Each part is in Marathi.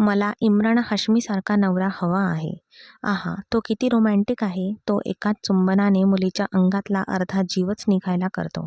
मला इम्रान हाशमीसारखा नवरा हवा आहे. आहा! तो किती रोमॅन्टिक आहे. तो एकाच चुंबनाने मुलीच्या अंगातला अर्धा जीवच निघायला करतो.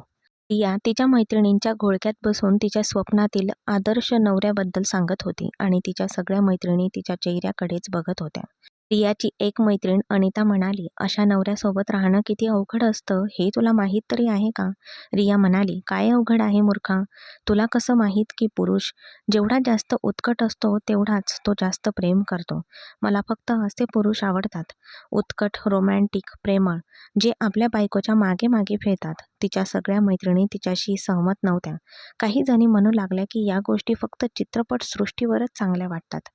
रिया तिच्या मैत्रिणींच्या घोळक्यात बसून तिच्या स्वप्नातील आदर्श नवऱ्याबद्दल सांगत होती आणि तिच्या सगळ्या मैत्रिणी तिच्या चेहऱ्याकडेच बघत होत्या. रियाची एक मैत्रीण अनिता म्हणाली, "अशा नवऱ्यासोबत राहणं किती अवघड असतं हे तुला माहीत तरी आहे का?" रिया म्हणाली, "काय अवघड आहे मूर्खा? तुला कसं माहीत की पुरुष जेवढा जास्त उत्कट असतो तेवढाच तो जास्त प्रेम करतो. मला फक्त असे पुरुष आवडतात, उत्कट, रोमॅन्टिक, प्रेमळ, जे आपल्या बायकोच्या मागे मागे फिरतात." तिच्या सगळ्या मैत्रिणी तिच्याशी सहमत नव्हत्या. काही जणी म्हणू लागल्या की या गोष्टी फक्त चित्रपट सृष्टीवरच चांगल्या वाटतात.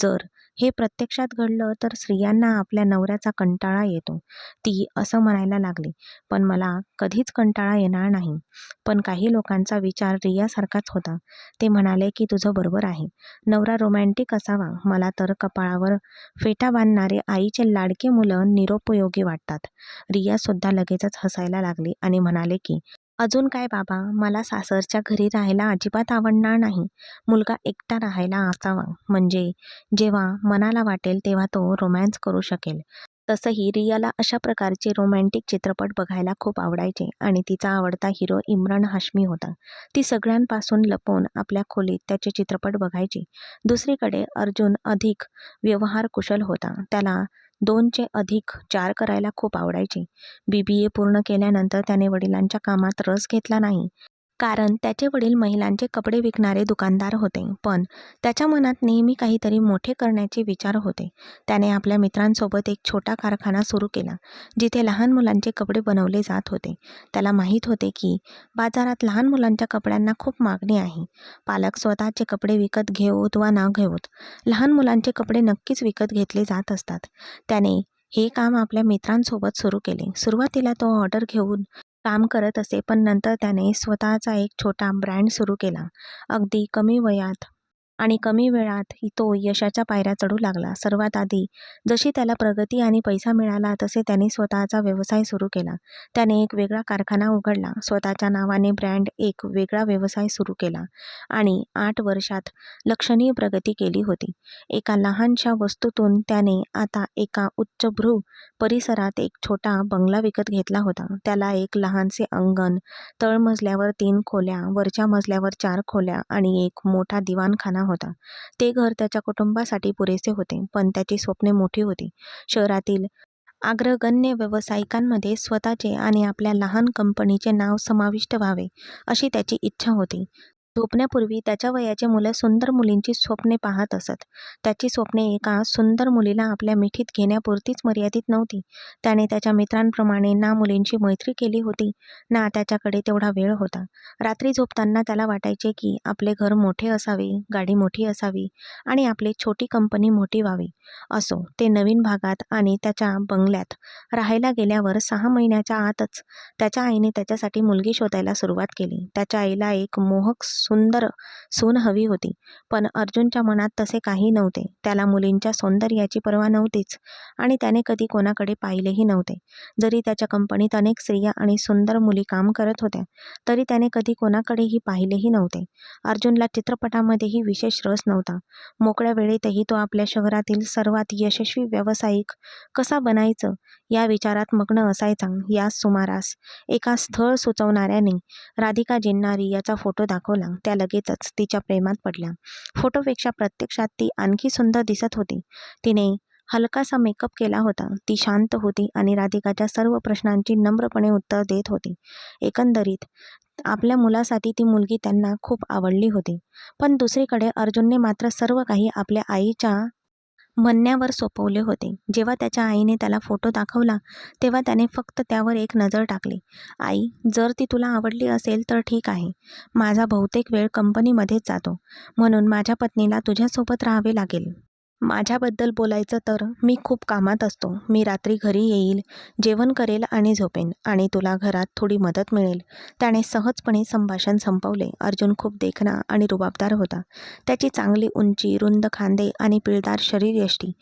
जर हे प्रत्यक्षात घडलं तर स्त्रियांना आपल्या नवऱ्याचा कंटाळा येतो. ती असं म्हणायला लागली, "पण मला कधीच कंटाळा येणार नाही." पण काही लोकांचा विचार रियासारखाच होता. ते म्हणाले की तुझं बरोबर आहे. नवरा रोमॅन्टिक असावा. मला तर कपाळावर फेटा बांधणारे आईचे लाडके मुलं निरुपयोगी वाटतात. रियासुद्धा लगेचच हसायला लागली आणि म्हणाले की "अजून काय बाबा, मला सासरच्या घरी राहायला अजिबात आवडणार नाही. मुलगा एकटा राहायला असावा, म्हणजे जेव्हा मनाला वाटेल तेव्हा तो रोमॅन्स करू शकेल." तसंही रियाला अशा प्रकारचे रोमॅन्टिक चित्रपट बघायला खूप आवडायचे आणि तिचा आवडता हिरो इम्रान हाशमी होता. ती सगळ्यांपासून लपून आपल्या खोलीत त्याचे चित्रपट बघायची. दुसरीकडे अर्जुन अधिक व्यवहारकुशल होता. त्याला 2चे अधिक 4 करायला खूप आवडायचे. BBA पूर्ण केल्यानंतर त्याने वडिलांच्या कामात रस घेतला नाही. कारण त्याचे वडील महिलांचे कपडे विकणारे दुकानदार होते. पण त्याच्या मनात नेहमी काहीतरी मोठे करण्याचे विचार होते. त्याने आपल्या मित्रांसोबत एक छोटा कारखाना सुरू केला, जिथे लहान मुलांचे कपडे बनवले जात होते. त्याला माहीत होते की बाजारात लहान मुलांच्या कपड्यांना खूप मागणी आहे. पालक स्वतःचे कपडे विकत घेवोत वा न घेवोत, लहान मुलांचे कपडे नक्कीच विकत घेतले जात असतात. त्याने हे काम आपल्या मित्रांसोबत सुरू केले. सुरुवातीला तो ऑर्डर घेऊन काम करत असे, पण नंतर त्याने स्वतःचा एक छोटा ब्रँड सुरू केला. अगदी कमी वयात आणि कमी वेळात तो यशाच्या पायऱ्या चढू लागला. सर्वात आधी जशी त्याला प्रगती आणि पैसा मिळाला तसे त्याने स्वतःचा व्यवसाय सुरू केला. त्याने एक वेगळा कारखाना उघडला, स्वतःच्या नावाने ब्रँड एक वेगळा व्यवसाय सुरू केला आणि 8 वर्षात लक्षणीय प्रगती केली होती. एका लहानशा वस्तूतून त्याने आता एका उच्चभ्रू परिसरात एक छोटा बंगला विकत घेतला होता. त्याला एक लहानसे अंगण, तळमजल्यावर 3 खोल्या, वरच्या मजल्यावर 4 खोल्या आणि एक मोठा दिवाणखाना होता. ते घर त्याच्या कुटुंबासाठी पुरेसे होते, पण त्याची स्वप्ने मोठी होती. शहरातील अग्रगण्य व्यावसायिकांमध्ये स्वतःचे आणि आपल्या लहान कंपनीचे नाव समाविष्ट व्हावे, अशी त्याची इच्छा होती. झोपण्यापूर्वी त्याच्या वयाची मुलं सुंदर मुलींची स्वप्ने पाहत असत. त्याची स्वप्ने एका सुंदर मुलीला आपल्या मिठीत घेण्यापुरतीच मर्यादित नव्हती. त्याने त्याच्या मित्रांप्रमाणे ना मुलींशी मैत्री केली होती, ना त्याच्याकडे तेवढा वेळ होता. रात्री झोपताना त्याला वाटायचे की आपले घर मोठे असावे, गाडी मोठी असावी आणि आपली छोटी कंपनी मोठी व्हावी. असो, ते नवीन भागात आणि त्याच्या बंगल्यात राहायला गेल्यावर 6 महिन्याच्या आतच त्याच्या आईने त्याच्यासाठी मुलगी शोधायला सुरुवात केली. त्याच्या आईला एक मोहक सुंदर सून हवी होती, पण अर्जुनच्या मनात तसे काही नव्हते. त्याला मुलींच्या सौंदर्याची पर्वा नव्हतीच आणि त्याने कधी कोणाकडे पाहिलेही नव्हते. जरी त्याच्या कंपनीत अनेक स्त्रिया आणि सुंदर मुली काम करत होत्या, तरी त्याने कधी कोणाकडेही पाहिलेही नव्हते. अर्जुनला चित्रपटामध्येही विशेष रस नव्हता. मोकळ्या वेळेतही तो आपल्या शहरातील सर्वात यशस्वी व्यावसायिक कसा बनायचं या विचारात मग्न असायचा. याच सुमारास एका स्थळ सुचवणाऱ्याने राधिकाजींना रियाचा फोटो दाखवला. त्या लगेचच तिच्या प्रेमात पडल्या. फोटोपेक्षा प्रत्यक्षात ती आणखी सुंदर दिसत होती. तिने हलकासा मेकअप केला होता. ती शांत होती आणि राधिकाच्या सर्व प्रश्नांची नम्रपणे उत्तर देत होती. एकंदरीत आपल्या मुलासाठी ती मुलगी त्यांना खूप आवडली होती. पण दुसरीकडे अर्जुनने मात्र सर्व काही आपल्या आईच्या म्हणण्यावर सोपवले होते. जेव्हा त्याच्या आईने त्याला फोटो दाखवला, तेव्हा त्याने फक्त त्यावर एक नजर टाकली. "आई, जर ती तुला आवडली असेल तर ठीक आहे. माझा बहुतेक वेळ कंपनीमध्येच जातो, म्हणून माझ्या पत्नीला तुझ्यासोबत राहावे लागेल. माझ्याबद्दल बोलायचं तर मी खूप कामात असतो. मी रात्री घरी येईल, जेवण करेल आणि झोपेन आणि तुला घरात थोडी मदत मिळेल." त्याने सहजपणे संभाषण संपवले. अर्जुन खूप देखणा आणि रुबाबदार होता. त्याची चांगली उंची, रुंद खांदे आणि पिळदार शरीरयष्टी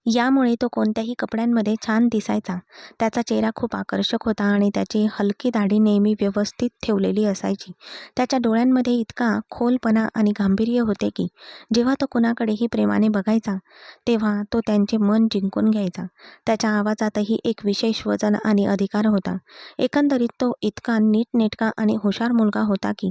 यामुळे तो कोणत्याही कपड्यांमध्ये छान दिसायचा. त्याचा चेहरा खूप आकर्षक होता आणि त्याची हलकी दाढी नेहमी व्यवस्थित ठेवलेली असायची. त्याच्या डोळ्यांमध्ये इतका खोलपणा आणि गांभीर्य होते की जेव्हा तो कुणाकडेही प्रेमाने बघायचा, तेव्हा तो त्यांचे मन जिंकून घ्यायचा. त्याच्या आवाजातही एक विशेष वजन आणि अधिकार होता. एकंदरीत तो इतका नीटनेटका आणि हुशार मुलगा होता की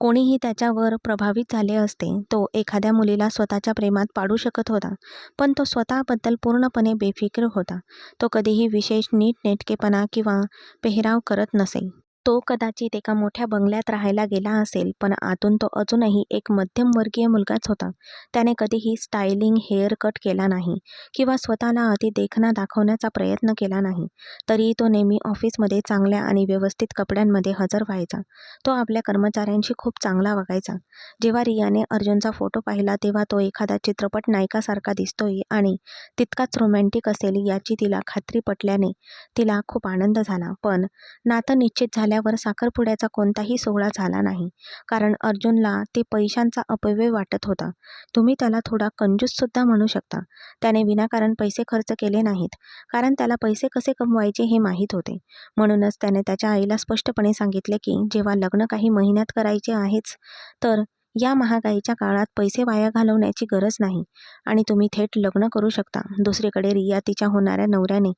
कोणीही त्याच्यावर प्रभावित झाले असते. तो एखाद्या मुलीला स्वतःच्या प्रेमात पाडू शकत होता, पण तो स्वतःबद्दल पूर्णपणे बेफिक्र होता. तो कधीही विशेष नीटनेटकेपणा किंवा पेहराव करत नसे. तो कदाचित एका मोठ्या बंगल्यात राहायला गेला असेल, पण आतून तो अजूनही एक मध्यमवर्गीय मुलगाच होता. त्याने कधीही स्टायलिंग हेअर कट केला नाही किंवा स्वतःला अति देखणा दाखवण्याचा प्रयत्न केला नाही. तरीही तो नेहमी ऑफिसमध्ये चांगल्या आणि व्यवस्थित कपड्यांमध्ये हजर व्हायचा. तो आपल्या कर्मचाऱ्यांशी खूप चांगला वागायचा. जेव्हा रियाने अर्जुनचा फोटो पाहिला तेव्हा तो एखादा चित्रपट नायकासारखा दिसतोय आणि तितकाच रोमॅन्टिक असेल याची तिला खात्री पटल्याने तिला खूप आनंद झाला. पण नातं निश्चित झाल्यावर साखरपुड्याचा कोणताही सोहळा झाला नाही, कारण अर्जुनला ते पैशांचा अपव्यय वाटत होता. तुम्ही त्याला थोडा कंजूससुद्धा म्हणू शकता. त्याने विनाकारण पैसे खर्च केले नाहीत, कारण त्याला पैसे कसे कमवायचे हे माहीत होते. म्हणूनच त्याने त्याच्या आईला स्पष्टपणे सांगितले की जेव्हा लग्न काही महिन्यात करायचे आहेच, तर या महागाईच्या काळात पैसे वाया घालवण्याची गरज नाही आणि तुम्ही थेट लग्न करू शकता. दुसरीकडे रिया तिच्या होणाऱ्या नवऱ्याने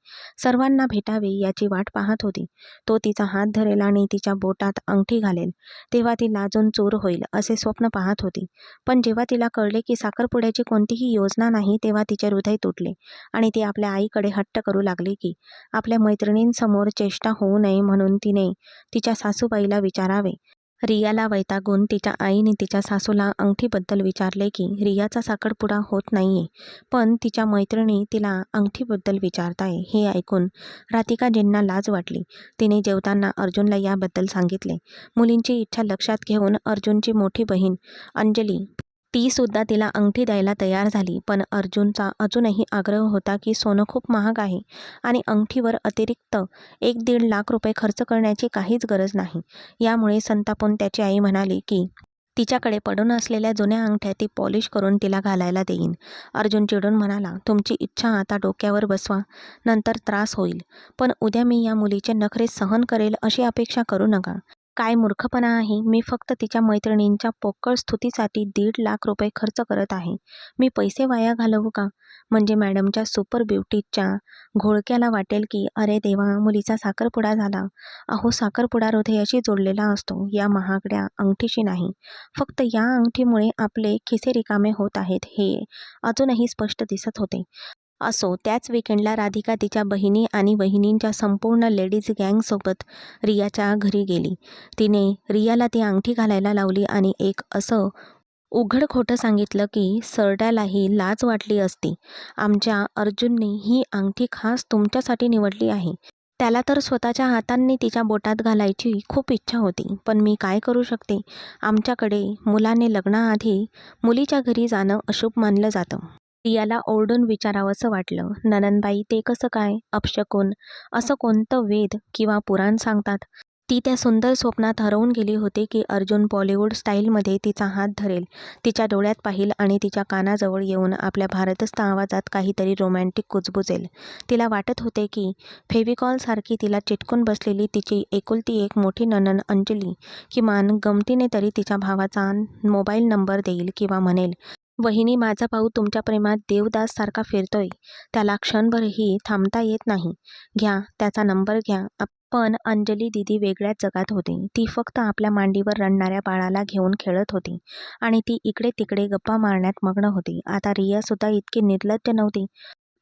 सर्वांना भेटावे याची वाट पाहत होती. तो तिचा हात धरेल आणि तिच्या बोटात अंगठी घालेल, तेव्हा ती लाजून चूर होईल असे स्वप्न पाहत होती. पण जेव्हा तिला कळले की साखरपुड्याची कोणतीही योजना नाही, तेव्हा तिचे हृदय तुटले आणि ती आपल्या आईकडे हट्ट करू लागली की आपल्या मैत्रिणींसमोर चेष्टा होऊ नये म्हणून तिने तिच्या सासूबाईला विचारावे. रियाला वैतागून तिच्या आईने तिच्या सासूला अंगठीबद्दल विचारले की रियाचा साखरपुडा होत नाहीये, पण तिच्या मैत्रिणी तिला अंगठीबद्दल विचारताय. हे ऐकून राधिकाजींना लाज वाटली. तिने जेवताना अर्जुनला याबद्दल सांगितले. मुलींची इच्छा लक्षात घेऊन अर्जुनची मोठी बहीण अंजली ती सुद्धा तिला अंगठी द्यायला तयार झाली. पण अर्जुनचा अजूनही आग्रह होता की सोनं खूप महाग आहे आणि अंगठीवर अतिरिक्त 1-1.5 लाख रुपये खर्च करण्याची काहीच गरज नाही. यामुळे संतापून त्याची आई म्हणाली की तिच्याकडे पडून असलेल्या जुन्या अंगठ्या ती पॉलिश करून तिला घालायला देईन. अर्जुन चिडून म्हणाला, तुमची इच्छा आता डोक्यावर बसवा, नंतर त्रास होईल. पण उद्या मी या मुलीचे नखरे सहन करेल अशी अपेक्षा करू नका. काय मूर्खपणा आहे. मी फक्त तिच्या मैत्रिणींच्या पोकळ स्तुतीसाठी 1.5 लाख रुपये खर्च करत आहे. मी पैसे वाया घालवू का? म्हणजे मॅडमच्या सुपर ब्युटीच्या घोळक्याला वाटेल की अरे देवा, मुलीचा साखरपुडा झाला. अहो, साखरपुडा हृदयाशी जोडलेला असतो, या महागड्या अंगठीशी नाही. फक्त या अंगठीमुळे आपले खिसे रिकामे होत आहेत हे अजूनही स्पष्ट दिसत होते. असो, त्याच वीकेंडला राधिका तिच्या बहिणी आणि वहिनींच्या संपूर्ण लेडीज गँगसोबत रियाच्या घरी गेली. तिने रियाला ती अंगठी घालायला लावली आणि एक असं उघड खोटं सांगितलं की सरड्यालाही लाज वाटली असती. आमच्या अर्जुनने ही अंगठी खास तुमच्यासाठी निवडली आहे. त्याला तर स्वतःच्या हातांनी तिच्या बोटात घालायची खूप इच्छा होती, पण मी काय करू शकते. आमच्याकडे मुलाने लग्नाआधी मुलीच्या घरी जाणं अशुभ मानलं जातं. रियाला ओरडून विचारावंसं वाटलं, नणंदबाई ते कसं काय? अपशकुन असं कोणतं वेद किंवा पुराण सांगतात? ती त्या सुंदर स्वप्नात हरवून गेली होती की अर्जुन बॉलिवूड स्टाईलमध्ये तिचा हात धरेल, तिच्या डोळ्यात पाहिल आणि तिच्या कानाजवळ येऊन आपल्या भारदस्त आवाजात काहीतरी रोमॅन्टिक कुजबुजेल. तिला वाटत होते की फेविकॉलसारखी तिला चिटकून बसलेली तिची एकुलती एक मोठी नणंद अंजली किमान गमतीने तरी तिच्या भावाचा मोबाईल नंबर देईल किंवा म्हणेल, वहिनी, माझा भाऊ तुमच्या प्रेमात देवदाससारखा फिरतोय, त्याला क्षणभरही थांबता येत नाही. घ्या त्याचा नंबर घ्या. पण अंजली दिदी वेगळ्याच जगात होती. ती फक्त आपल्या मांडीवर रडणाऱ्या बाळाला घेऊन खेळत होती आणि ती इकडे तिकडे गप्पा मारण्यात मग्न होती. आता रियासुद्धा इतकी निर्लज्ज नव्हती.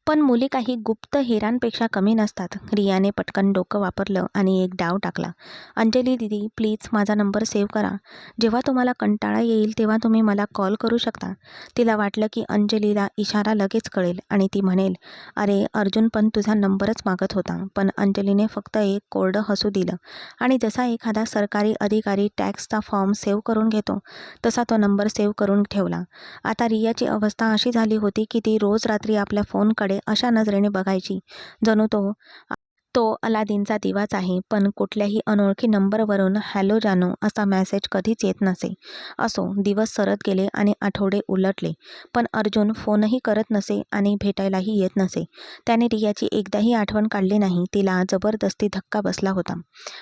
पण मुली काही गुप्त हेरांपेक्षा कमी नसतात. रियाने पटकन डोकं वापरलं आणि एक डाव टाकला. अंजली दिदी, प्लीज माझा नंबर सेव्ह करा. जेव्हा तुम्हाला कंटाळा येईल तेव्हा तुम्ही मला कॉल करू शकता. तिला वाटलं की अंजलीला इशारा लगेच कळेल आणि ती म्हणेल, अरे अर्जुन पण तुझा नंबरच मागत होता. पण अंजलीने फक्त एक कोरडं हसू दिलं आणि जसा एखादा सरकारी अधिकारी टॅक्सचा फॉर्म सेव्ह करून घेतो तसा तो नंबर सेव्ह करून ठेवला. आता रियाची अवस्था अशी झाली होती की ती रोज रात्री आपल्या फोनकडे अशा नजरेने बघायची जणू तो तो अलादीनचा दिवाच आहे, पण कुठल्याही अनोळखी नंबरवरून हॅलो जानू असा मेसेज कधीच येत नसे. असो, दिवस सरत गेले आणि आठवडे उलटले, पण अर्जुन फोनही करत नसे आणि भेटायलाही येत नसे. त्याने रियाची एकदाही आठवण काढली नाही. तिला जबरदस्ती धक्का बसला होता.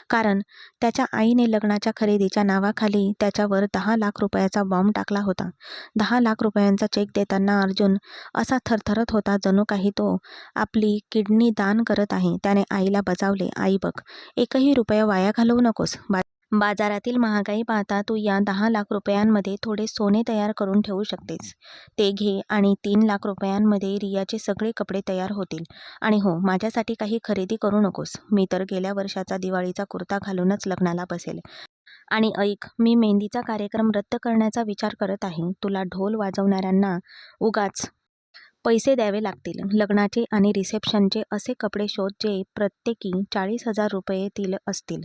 कारण त्याच्या आईने लग्नाच्या खरेदीच्या नावाखाली त्याच्यावर 10 लाख रुपयाचा बॉम्ब टाकला होता. 10 लाख रुपयांचा चेक देताना अर्जुन असा थरथरत होता, जणू काही तो आपली किडनी दान करत आहे. त्याने आईला बजावले, आई बघ, एकही रुपया वाया घालवू नकोस. बाजारातील महागाई पाहता तू या 10 लाख रुपयांमध्ये थोडे सोने तयार करून ठेवू शकतेस. ते घे आणि 3 लाख रुपयांमध्ये रियाचे सगळे कपडे तयार होतील. आणि हो, माझ्यासाठी काही खरेदी करू नकोस. मी तर गेल्या वर्षाचा दिवाळीचा कुर्ता घालूनच लग्नाला बसेल. आणि ऐक, मी मेहंदीचा कार्यक्रम रद्द करण्याचा विचार करत आहे. तुला ढोल वाजवणाऱ्यांना उगाच पैसे द्यावे लागतील. लग्नाचे आणि रिसेप्शनचे असे कपडे शोध जे प्रत्येकी 40,000 रुपयेतील असतील.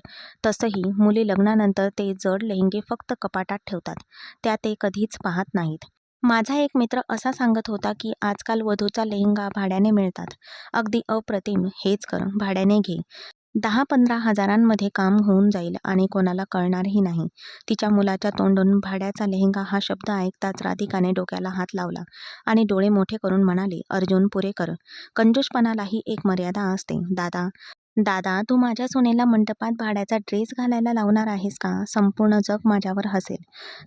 तसंही मुली लग्नानंतर ते जड लेहंगे फक्त कपाटात ठेवतात. त्या ते कधीच पाहत नाहीत. माझा एक मित्र असा सांगत होता की आजकाल वधूचा लेहंगा भाड्याने मिळतात. अगदी अप्रतिम. हेच कर, भाड्याने घे. 10-15 हजारांमध्ये काम होऊन जाईल आणि कोणाला कळणारही नाही. तिच्या मुलाच्या तोंडून भाड्याचा लेहंगा हा शब्द ऐकताच राधिकाने डोक्याला हात लावला आणि डोळे मोठे करून म्हणाली, अर्जुन, पुरे कर. कंजूसपणालाही एक मर्यादा असते. दादा दादा तू माझ्या सुनेला मंडपात भाड्याचा ड्रेस घालायला लावणार आहेस का? संपूर्ण जग माझ्यावर हसेल.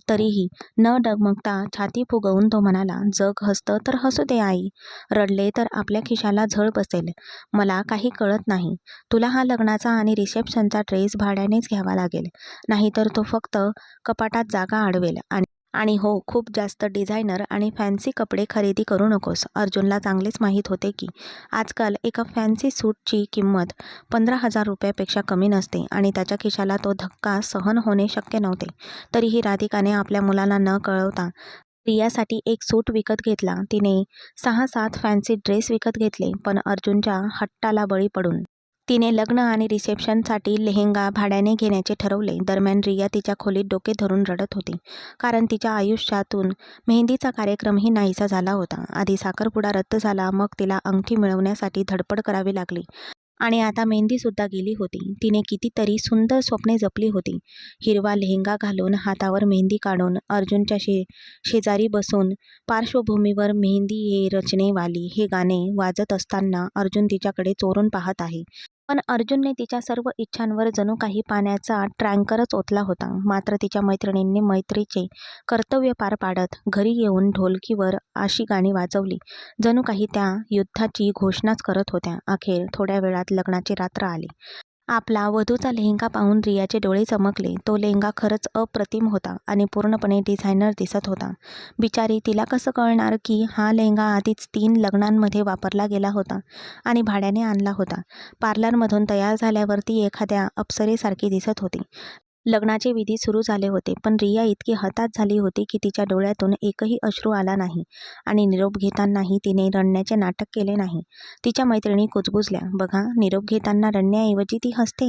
तरीही न डगमगता छाती फुगवून तो म्हणाला, जग हसतं तर हसू दे आई. रडले तर आपल्या खिशाला झळ बसेल. मला काही कळत नाही. तुला हा लग्नाचा आणि रिसेप्शनचा ड्रेस भाड्यानेच घ्यावा लागेल. नाहीतर तो फक्त कपाटात जागा अडवेल. आणि हो, खूप जास्त डिझायनर आणि फॅन्सी कपडे खरेदी करू नकोस. अर्जुनला चांगलेच माहीत होते की आजकाल एका फॅन्सी सूटची किंमत 15,000 रुपयापेक्षा कमी नसते आणि त्याच्या खिशाला तो धक्का सहन होणे शक्य नव्हते. तरीही राधिकाने आपल्या मुलाला न कळवता रियासाठी एक सूट विकत घेतला. तिने 6-7 फॅन्सी ड्रेस विकत घेतले, पण अर्जुनच्या हट्टाला बळी पडून तिने लग्न आणि रिसेप्शनसाठी लेहेंगा भाड्याने घेण्याचे ठरवले. दरम्यान रिया तिच्या खोलीत डोके धरून रडत होती. कारण तिच्या आयुष्यातून मेहंदीचा कार्यक्रमही नाहीसा झाला होता. आधी साखरपुडा रद्द झाला, मग तिला अंगठी मिळवण्यासाठी धडपड करावी लागली आणि आता मेहंदीसुद्धा गेली होती. तिने कितीतरी सुंदर स्वप्ने जपली होती. हिरवा लेहेंगा घालून, हातावर मेहंदी काढून, अर्जुनच्या शेजारी बसून पार्श्वभूमीवर मेहंदी ये रचने वाली हे गाणे वाजत असताना अर्जुन तिच्याकडे चोरून पाहत आहे. पण अर्जुनने तिच्या सर्व इच्छांवर जणू काही पाण्याचा टँकरच ओतला होता. मात्र तिच्या मैत्रिणींनी मैत्रीचे कर्तव्य पार पाडत घरी येऊन ढोलकीवर अशी गाणी वाजवली, जणू काही त्या युद्धाची घोषणाच करत होत्या. अखेर थोड्या वेळात लग्नाची रात्र आली. आपला वधूचा लेहेंगा पाहून रियाचे डोळे चमकले. तो लेहेंगा खरंच अप्रतिम होता आणि पूर्णपणे डिझायनर दिसत होता. बिचारी, तिला कसं कळणार की हा लेहेंगा आधीच 3 लग्नांमध्ये वापरला गेला होता आणि भाड्याने आणला होता. पार्लरमधून तयार झाल्यावर ती एखाद्या अप्सरेसारखी दिसत होती. लग्नाचे विधी सुरू झाले होते, पण रिया इतकी हताश झाली होती की तिच्या डोळ्यातून एकही अश्रू आला नाही आणि निरोप घेतानाही तिने रडण्याचे नाटक केले नाही. तिच्या मैत्रिणी कुजबुजल्या, बघा, निरोप घेताना रडण्याऐवजी ती हसते.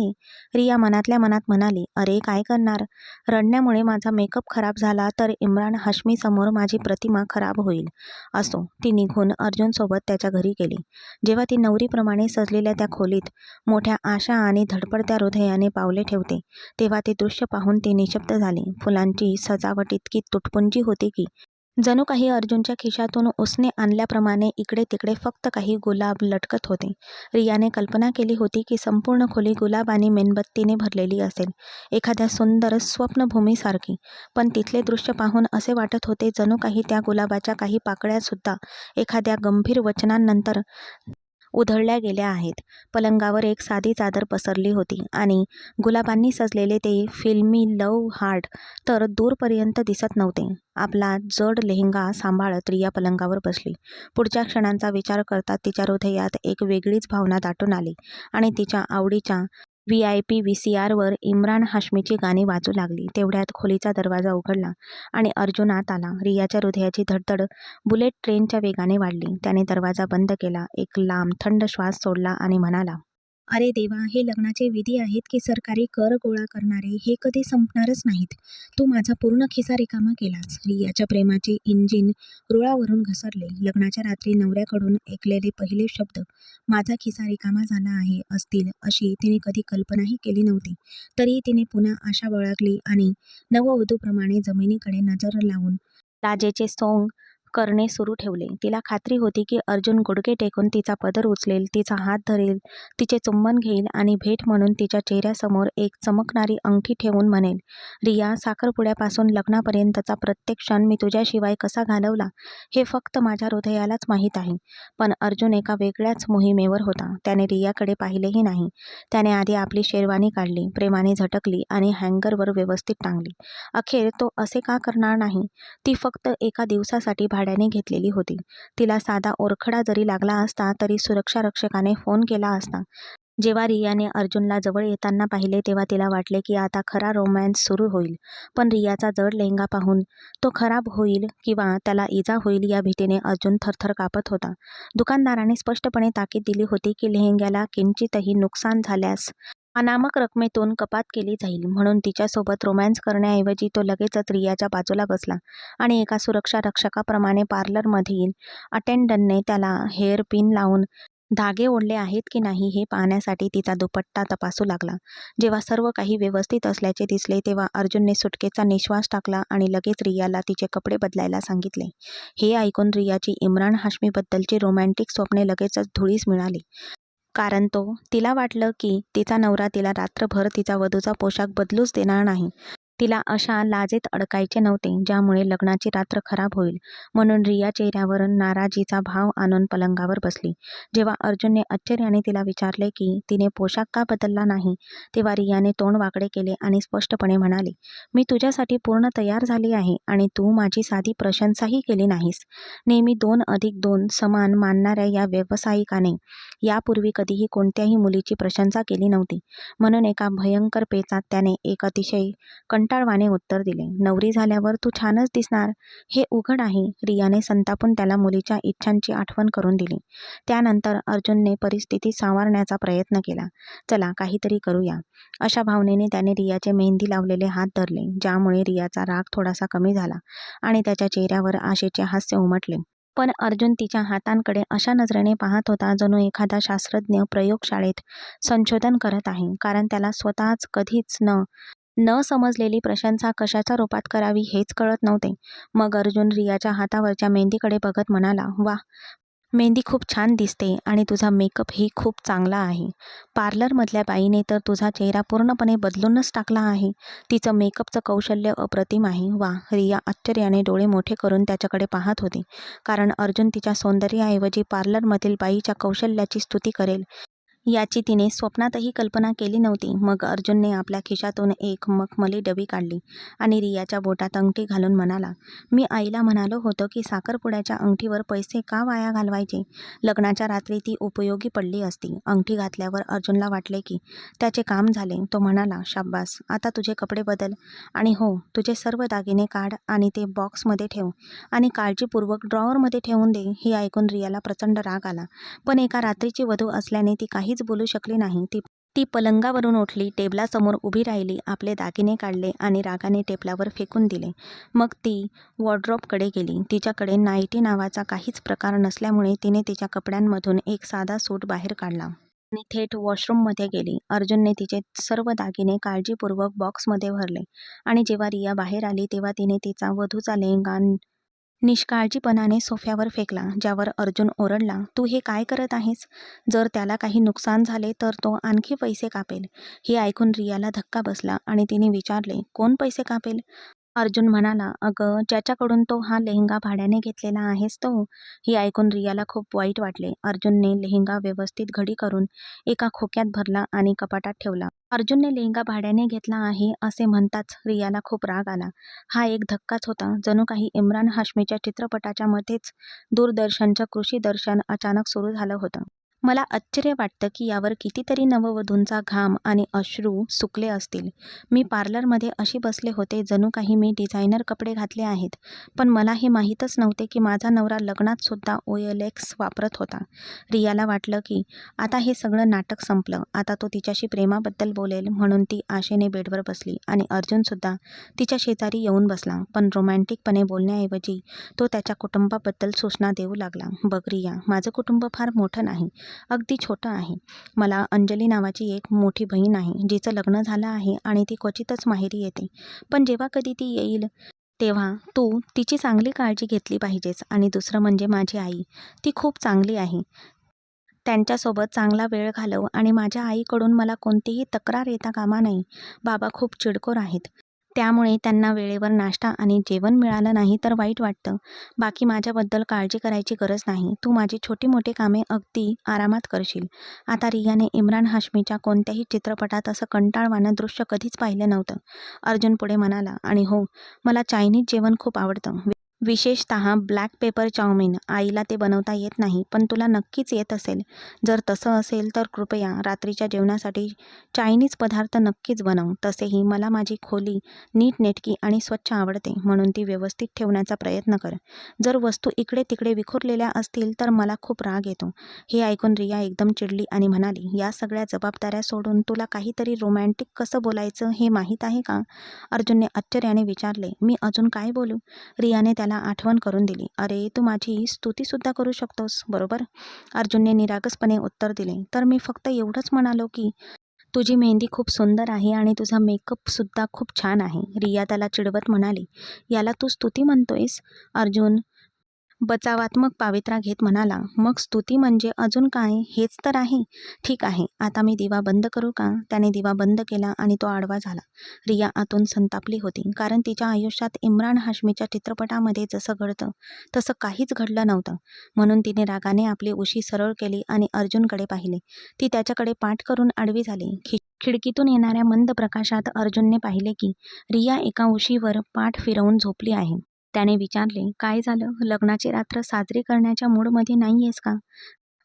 रिया मनातल्या मनात म्हणाली, अरे काय करणार, रडण्यामुळे माझा मेकअप खराब झाला तर इम्रान हाशमीसमोर माझी प्रतिमा खराब होईल. असो. ती निघून अर्जुनसोबत त्याच्या घरी गेली. जेव्हा ती नवरीप्रमाणे सजलेल्या त्या खोलीत मोठ्या आशा आणि धडपडत्या हृदयाने पावले ठेवते, तेव्हा ते दृश्य पाहून ती निशब्द झाली. फुलांची सजावट इतकी तुटपुंजी होती की जणू काही अर्जुनच्या खिशातून उसने आणल्याप्रमाणे इकडे तिकडे फक्त काही गुलाब लटकत होते. रियाने कल्पना केली होती की संपूर्ण खोली गुलाब आणि मेणबत्तीने भरलेली असेल, एखाद्या सुंदर स्वप्नभूमीसारखी. पण तिथले दृश्य पाहून असे वाटत होते जणू काही त्या गुलाबाच्या काही पाकळ्यासुद्धा एखाद्या गंभीर वचनानंतर उधळल्या गेल्या आहेत. पलंगावर एक साधी चादर पसरली होती आणि गुलाबांनी सजलेले ते फिल्मी लव्ह हार्ट तर दूरपर्यंत दिसत नव्हते. आपला जड लेहेंगा सांभाळत रिया पलंगावर बसली. पुढच्या क्षणांचा विचार करता तिच्या हृदयात एक वेगळीच भावना दाटून आली आणि तिच्या आवडीच्या VIP VCRवर इम्रान हाशमीची गाणी वाजू लागली. तेवढ्यात खोलीचा दरवाजा उघडला आणि अर्जुन आत आला. रियाच्या हृदयाची धडधड बुलेट ट्रेनच्या वेगाने वाढली. त्याने दरवाजा बंद केला, एक लांब थंड श्वास सोडला आणि म्हणाला, अरे देवा, हे लग्नाचे विधी आहेत की सरकारी कर गोळा करणारे, हे कधी संपणारच नाहीत. तू माझा पूर्ण खिसा रिकामा केलास. रियाच्या प्रेमाचे इंजिन रुळावरून घसरले. लग्नाच्या रात्री नवऱ्याकडून ऐकलेले पहिले शब्द माझा खिसा रिकामा झाला आहे असतील अशी तिने कधी कल्पनाही केली नव्हती. तरीही तिने पुन्हा आशा बाळगली आणि नववधूप्रमाणे जमिनीकडे नजर लावून लाजेचे सोंग करणे सुरू ठेवले. तिला खात्री होती की अर्जुन गुडघे टेकून तिचा पदर उचलेल, तिचा हात धरेल, तिचे चुंबन घेईल आणि भेट म्हणून तिच्या चेहऱ्यासमोर एक चमकणारी अंगठी ठेवून म्हणेल, रिया, साखरपुड्यापासून लग्नापर्यंतचा प्रत्येक क्षण मी तुझ्याशिवाय कसा घालवला हे फक्त माझ्या हृदयालाच माहीत आहे. पण अर्जुन एका वेगळ्याच मोहिमेवर होता. त्याने रियाकडे पाहिलेही नाही. त्याने आधी आपली शेरवानी काढली, प्रेमाने झटकली आणि हँगरवर व्यवस्थित टांगली. अखेर तो असे का करणार नाही? ती फक्त एका दिवसासाठी भाड्याने घेतलेली होती. तिला साधा ओरखडा जरी लागला असता तरी सुरक्षा रक्षकाने फोन केला असता. जेव्हा रियाने अर्जुनला जवळ येताना पाहिले तेव्हा तिला वाटले की आता खरा रोमॅन्स सुरू होईल. पण रियाचा जड लेहंगा पाहून तो खराब होईल किंवा त्याला इजा होईल या भीतीने अर्जुन थरथर कापत होता. दुकानदाराने स्पष्टपणे ताकीद दिली होती की लेहंग्याला किंचितही नुकसान झाल्यास अनामक रकमेतून कपात केली जाईल. म्हणून तिच्यासोबत रोमॅन्स करण्याऐवजी तो लगेचच रियाच्या बाजूला बसला आणि एका सुरक्षा रक्षकाप्रमाणे पार्लरमधील अटेंडंटने त्याला हेअर पिन लावून धागे ओढले आहेत की नाही हे पाहण्यासाठी तिचा दुपट्टा तपासू लागला. जेव्हा सर्व काही व्यवस्थित असल्याचे दिसले तेव्हा अर्जुनने सुटकेचा निश्वास टाकला आणि लगेच रियाला तिचे कपडे बदलायला सांगितले. हे ऐकून रियाची इम्रान हाशमीबद्दलची रोमॅन्टिक स्वप्ने लगेचच धुळीस मिळाली. कारण तिला वाटलं की तिचा नवरा तिला रात्रभर तिचा वधूचा पोशाख बदलूच देणार नाही. तिला अशा लाजेत अडकायचे नव्हते ज्यामुळे लग्नाची रात्र खराब होईल. म्हणून रिया चेहऱ्यावर नाराजीचा भाव आणून पलंगावर बसली. जेव्हा अर्जुनने आश्चर्याने तिला विचारले की तिने पोशाख का बदलला नाही तेव्हा रियाने तोंड वाकडे केले आणि स्पष्टपणे म्हणाली, मी तुझ्यासाठी पूर्ण तयार झाली आहे आणि तू माझी साधी प्रशंसाही केली नाहीस. नेहमी 2+2 समान मानणाऱ्या या व्यावसायिकाने यापूर्वी कधीही कोणत्याही मुलीची प्रशंसा केली नव्हती. म्हणून एका भयंकर पेचात त्याने एक अतिशय कंटाळवाणे उत्तर दिले, नवरी झाल्यावर तू छानच दिसणार हे उघड आहे. रियाने संतापून त्याला मुलीच्या इच्छांची आठवण करून दिली. त्यानंतर अर्जुनने परिस्थिती सावरण्याचा प्रयत्न केला. चला काहीतरी करूया. अशा भावनेने त्याने रियाचे मेहंदी लावलेले हात धरले, ज्यामुळे रियाचा राग थोडासा कमी झाला आणि त्याच्या चेहऱ्यावर आशेचे हास्य उमटले. पण अर्जुन तिच्या हातांकडे अशा नजरेने पाहत होता जणू एखादा शास्त्रज्ञ प्रयोगशाळेत संशोधन करत आहे. कारण त्याला स्वतःच कधीच न समजलेली प्रशंसा कशाच्या रूपात करावी हेच कळत नव्हते. मग अर्जुन रियाच्या हातावरच्या मेहंदीकडे बघत म्हणाला, वा, मेहंदी खूप छान दिसते आणि तुझा मेकअपही खूप चांगला आहे. पार्लरमधल्या बाईने तर तुझा चेहरा पूर्णपणे बदलूनच टाकला आहे. तिचं मेकअपचं कौशल्य अप्रतिम आहे. वा. रिया आश्चर्याने डोळे मोठे करून त्याच्याकडे पाहत होती. कारण अर्जुन तिच्या सौंदर्याऐवजी पार्लरमधील बाईच्या कौशल्याची स्तुती करेल याची तिने स्वप्नातही कल्पना केली नव्हती. मग अर्जुनने आपल्या खिशातून एक मखमली डबी काढली आणि रियाच्या बोटात अंगठी घालून म्हणाला, मी आईला म्हणालो होतो की साखरपुड्याच्या अंगठीवर पैसे का वाया घालवायचे. लग्नाच्या रात्री ती उपयोगी पडली असती. अंगठी घातल्यावर अर्जुनला वाटले की त्याचे काम झाले. तो म्हणाला, शाब्बास, आता तुझे कपडे बदल आणि हो, तुझे सर्व दागिने काढ आणि ते बॉक्समध्ये ठेव आणि काळजीपूर्वक ड्रॉवरमध्ये ठेवून दे. हे ऐकून रियाला प्रचंड राग आला. पण एका रात्रीची वधू असल्याने ती काहीच बोलू शकली नाही. ती पलंगावरून उठली, टेबलासमोर उभी राहिली, आपले दागिने काढले आणि रागाने टेबलावर फेकून दिले. मग ती वॉर्डरोबकडे गेली. तिच्याकडे नाईटी नावाचा काहीच प्रकार नसल्यामुळे तिने तिच्या कपड्यांमधून एक साधा सूट बाहेर काढला आणि थेट वॉशरूममध्ये गेली. अर्जुनने तिचे सर्व दागिने काळजीपूर्वक बॉक्समध्ये भरले आणि जेव्हा रिया बाहेर आली तेव्हा तिने तिचा वधूचा लेहंगा निष्काळजीपणाने सोफ्यावर फेकला, ज्यावर अर्जुन ओरडला, तू हे काय करत आहेस. जर त्याला काही नुकसान झाले तर तो आणखी पैसे कापेल. हे ऐकून रियाला धक्का बसला आणि तिने विचारले, कोण पैसे कापेल. अर्जुन म्हणाला, अगं, ज्याच्याकडून तो हा लेहंगा भाड्याने घेतलेला आहेस तो. हे ऐकून रियाला खूप वाईट वाटले. अर्जुनने लेहंगा व्यवस्थित घडी करून एका खोक्यात भरला आणि कपाटात ठेवला. अर्जुनने लेहंगा भाड्याने घेतला आहे असे म्हणताच रियाला खूप राग आला. हा एक धक्काच होता. जणू काही इम्रान हाशमीच्या चित्रपटाच्या मध्येच दूरदर्शनचं कृषी दर्शन अचानक सुरू झालं होतं. मला आश्चर्य वाटतं की यावर कितीतरी नववधूंचा घाम आणि अश्रू सुकले असतील. मी पार्लरमध्ये अशी बसले होते जणू काही मी डिझायनर कपडे घातले आहेत. पण मला हे माहीतच नव्हते की माझा नवरा लग्नात सुद्धा OLX वापरत होता. रियाला वाटलं की आता हे सगळं नाटक संपलं. आता तो तिच्याशी प्रेमाबद्दल बोलेल म्हणून ती आशेने बेडवर बसली आणि अर्जुनसुद्धा तिच्या शेजारी येऊन बसला. पण रोमॅन्टिकपणे बोलण्याऐवजी तो त्याच्या कुटुंबाबद्दल सूचना देऊ लागला. बघ रिया, माझं कुटुंब फार मोठं नाही, अगदी छोटं आहे. मला अंजली नावाची एक मोठी बहीण आहे, जिचं लग्न झालं आहे आणि ती क्वचितच माहेरी येते. पण जेव्हा कधी ती येईल तेव्हा तू तिची चांगली काळजी घेतली पाहिजेस. आणि दुसरं म्हणजे माझी आई, ती खूप चांगली आहे. त्यांच्यासोबत चांगला वेळ घालव आणि माझ्या आईकडून मला कोणतीही तक्रार येता कामा नये. बाबा खूप चिडखोर आहेत. त्यामुळे त्यांना वेळेवर नाश्ता आणि जेवण मिळालं नाही तर वाईट वाटतं. बाकी माझ्याबद्दल काळजी करायची गरज नाही. तू माझी छोटी-मोठी कामे अगदी आरामात करशील. आता रियाने इम्रान हाशमीच्या कोणत्याही चित्रपटात असं कंटाळवाणं दृश्य कधीच पाहिलं नव्हतं. अर्जुन पुढे म्हणाला, आणि हो, मला चायनीज जेवण खूप आवडतं. विशेषतः ब्लॅक पेपर चाऊमिन. आईला ते बनवता येत नाही, पण तुला नक्कीच येत असेल. जर तसं असेल तर कृपया रात्रीच्या जेवणासाठी चायनीज पदार्थ नक्कीच बनव. तसेही मला माझी खोली नीटनेटकी आणि स्वच्छ आवडते, म्हणून ती व्यवस्थित ठेवण्याचा प्रयत्न कर. जर वस्तू इकडे-तिकडे विखुरलेल्या असतील तर मला खूप राग येतो. हे ऐकून रिया एकदम चिडली आणि म्हणाली, या सगळ्या जबाबदाऱ्या सोडून तुला काहीतरी रोमॅन्टिक कसं बोलायचं हे माहीत आहे का? अर्जुनने आश्चर्याने विचारले. मी अजून काय बोलू? रियाने त्याला आठवण करून दिली. अरे, तू माझी स्तुतीसुद्धा करू शकतोस, बरोबर? अर्जुनने निरागसपणे उत्तर दिले. तर मी फक्त एवढंच म्हणालो की तुझी मेहंदी खूप सुंदर आहे आणि तुझा मेकअपसुद्धा खूप छान आहे. रिया त्याला चिडवत म्हणाली, याला तू स्तुती म्हणतोयस? अर्जुन बचावात्मक पावित्रा घेत म्हणाला, मग स्तुती म्हणजे अजून काय? हेच तर आहे. ठीक आहे, आता मी दिवा बंद करू का? त्याने दिवा बंद केला आणि तो आडवा झाला. रिया आतून संतापली होती, कारण तिच्या आयुष्यात इम्रान हाशमीच्या चित्रपटामध्ये जसं घडतं तसं काहीच घडलं नव्हतं. म्हणून तिने रागाने आपली उशी सरळ केली आणि अर्जुनकडे पाहिले. ती त्याच्याकडे पाठ करून आडवी झाली. खिडकीतून येणाऱ्या मंद प्रकाशात अर्जुनने पाहिले की रिया एका उशीवर पाठ फिरवून झोपली आहे. त्याने विचारले, काय झालं? लग्नाची रात्र साजरी करण्याच्या मूडमध्ये नाहीयेस का?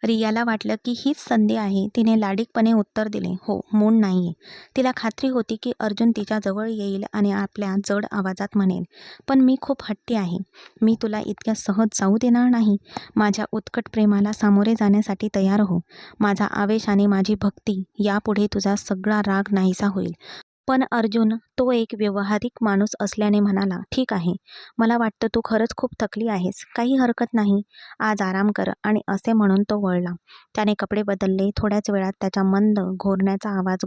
रियाला वाटलं की हीच संधी आहे. तिने लाडिकपणे उत्तर दिले, हो, मूड नाहीये. तिला खात्री होती की अर्जुन तिच्या जवळ येईल आणि आपल्या जड आवाजात म्हणेल, पण मी खूप हट्टी आहे. मी तुला इतक्या सहज जाऊ देणार नाही. माझ्या उत्कट प्रेमाला सामोरे जाण्यासाठी तयार हो. माझा आवेश आणि माझी भक्ती यापुढे तुझा सगळा राग नाहीसा होईल. पण अर्जुन तो एक व्यावहारिक माणूस असल्याने म्हणाला, ठीक आहे, मला वाटतं तू खरंच खूप थकली आहेस. काही हरकत नाही, आज आराम कर. आणि असे म्हणून तो वळला. त्याने कपडे बदलले. थोड्याच वेळात त्याचा मंद घोरण्याचा आवाज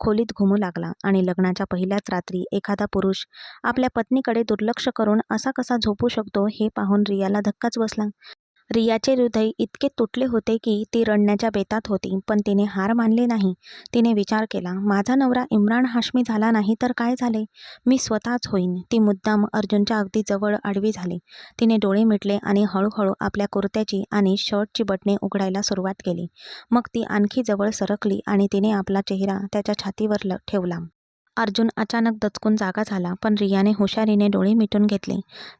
खोलीत घुमू लागला आणि लग्नाच्या पहिल्याच रात्री एखादा पुरुष आपल्या पत्नीकडे दुर्लक्ष करून असा कसा झोपू शकतो हे पाहून रियाला धक्काच बसला. रियाचे हृदय इतके तुटले होते की ती रडण्याच्या बेतात होती, पण तिने हार मानली नाही. तिने विचार केला, माझा नवरा इम्रान हाशमी झाला नाही तर काय झाले? मी स्वतःच होईन. ती मुद्दाम अर्जुनच्या अगदी जवळ आडवी झाली. तिने डोळे मिटले आणि हळूहळू आपल्या कुर्त्याची आणि शर्टची बटणे उघडायला सुरुवात केली. मग ती आणखी जवळ सरकली आणि तिने आपला चेहरा त्याच्या छातीवर ठेवला. अर्जुन अचानक दचकून जागा झाला, पण रियाने हुशारीने डोळे मिटून घेतले,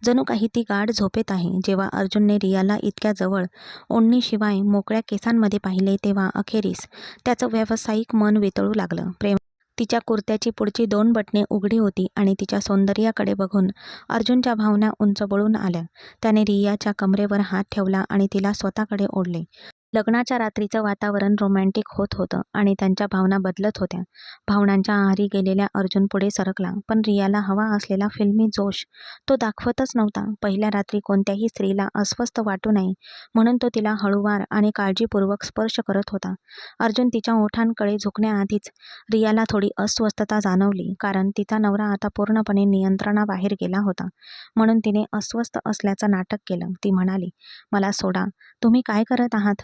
जणू काही ती गाढ झोपेत आहे. जेव्हा अर्जुनने रियाला इतक्या जवळ ओढणीशिवाय मोकळ्या केसांमध्ये पाहिले तेव्हा अखेरीस त्याचं व्यावसायिक मन वितळू लागलं. प्रेम तिच्या कुर्त्याची पुढची 2 बटणे उघडी होती आणि तिच्या सौंदर्याकडे बघून अर्जुनच्या भावना उंचबळून आल्या. त्याने रियाच्या कमरेवर हात ठेवला आणि तिला स्वतःकडे ओढले. लग्नाच्या रात्रीचं वातावरण रोमॅन्टिक होत होतं आणि त्यांच्या भावना बदलत होत्या. भावनांच्या आहारी गेलेल्या अर्जुन पुढे सरकला, पण रियाला हवा असलेला फिल्मी जोश तो दाखवतच नव्हता. पहिल्या रात्री कोणत्याही स्त्रीला अस्वस्थ वाटू नये म्हणून तो तिला हळूवार आणि काळजीपूर्वक स्पर्श करत होता. अर्जुन तिच्या ओठांकडे झुकण्याआधीच रियाला थोडी अस्वस्थता जाणवली, कारण तिचा नवरा आता पूर्णपणे नियंत्रणाबाहेर गेला होता. म्हणून तिने अस्वस्थ असल्याचं नाटक केलं. ती म्हणाली, मला सोडा, तुम्ही काय करत आहात?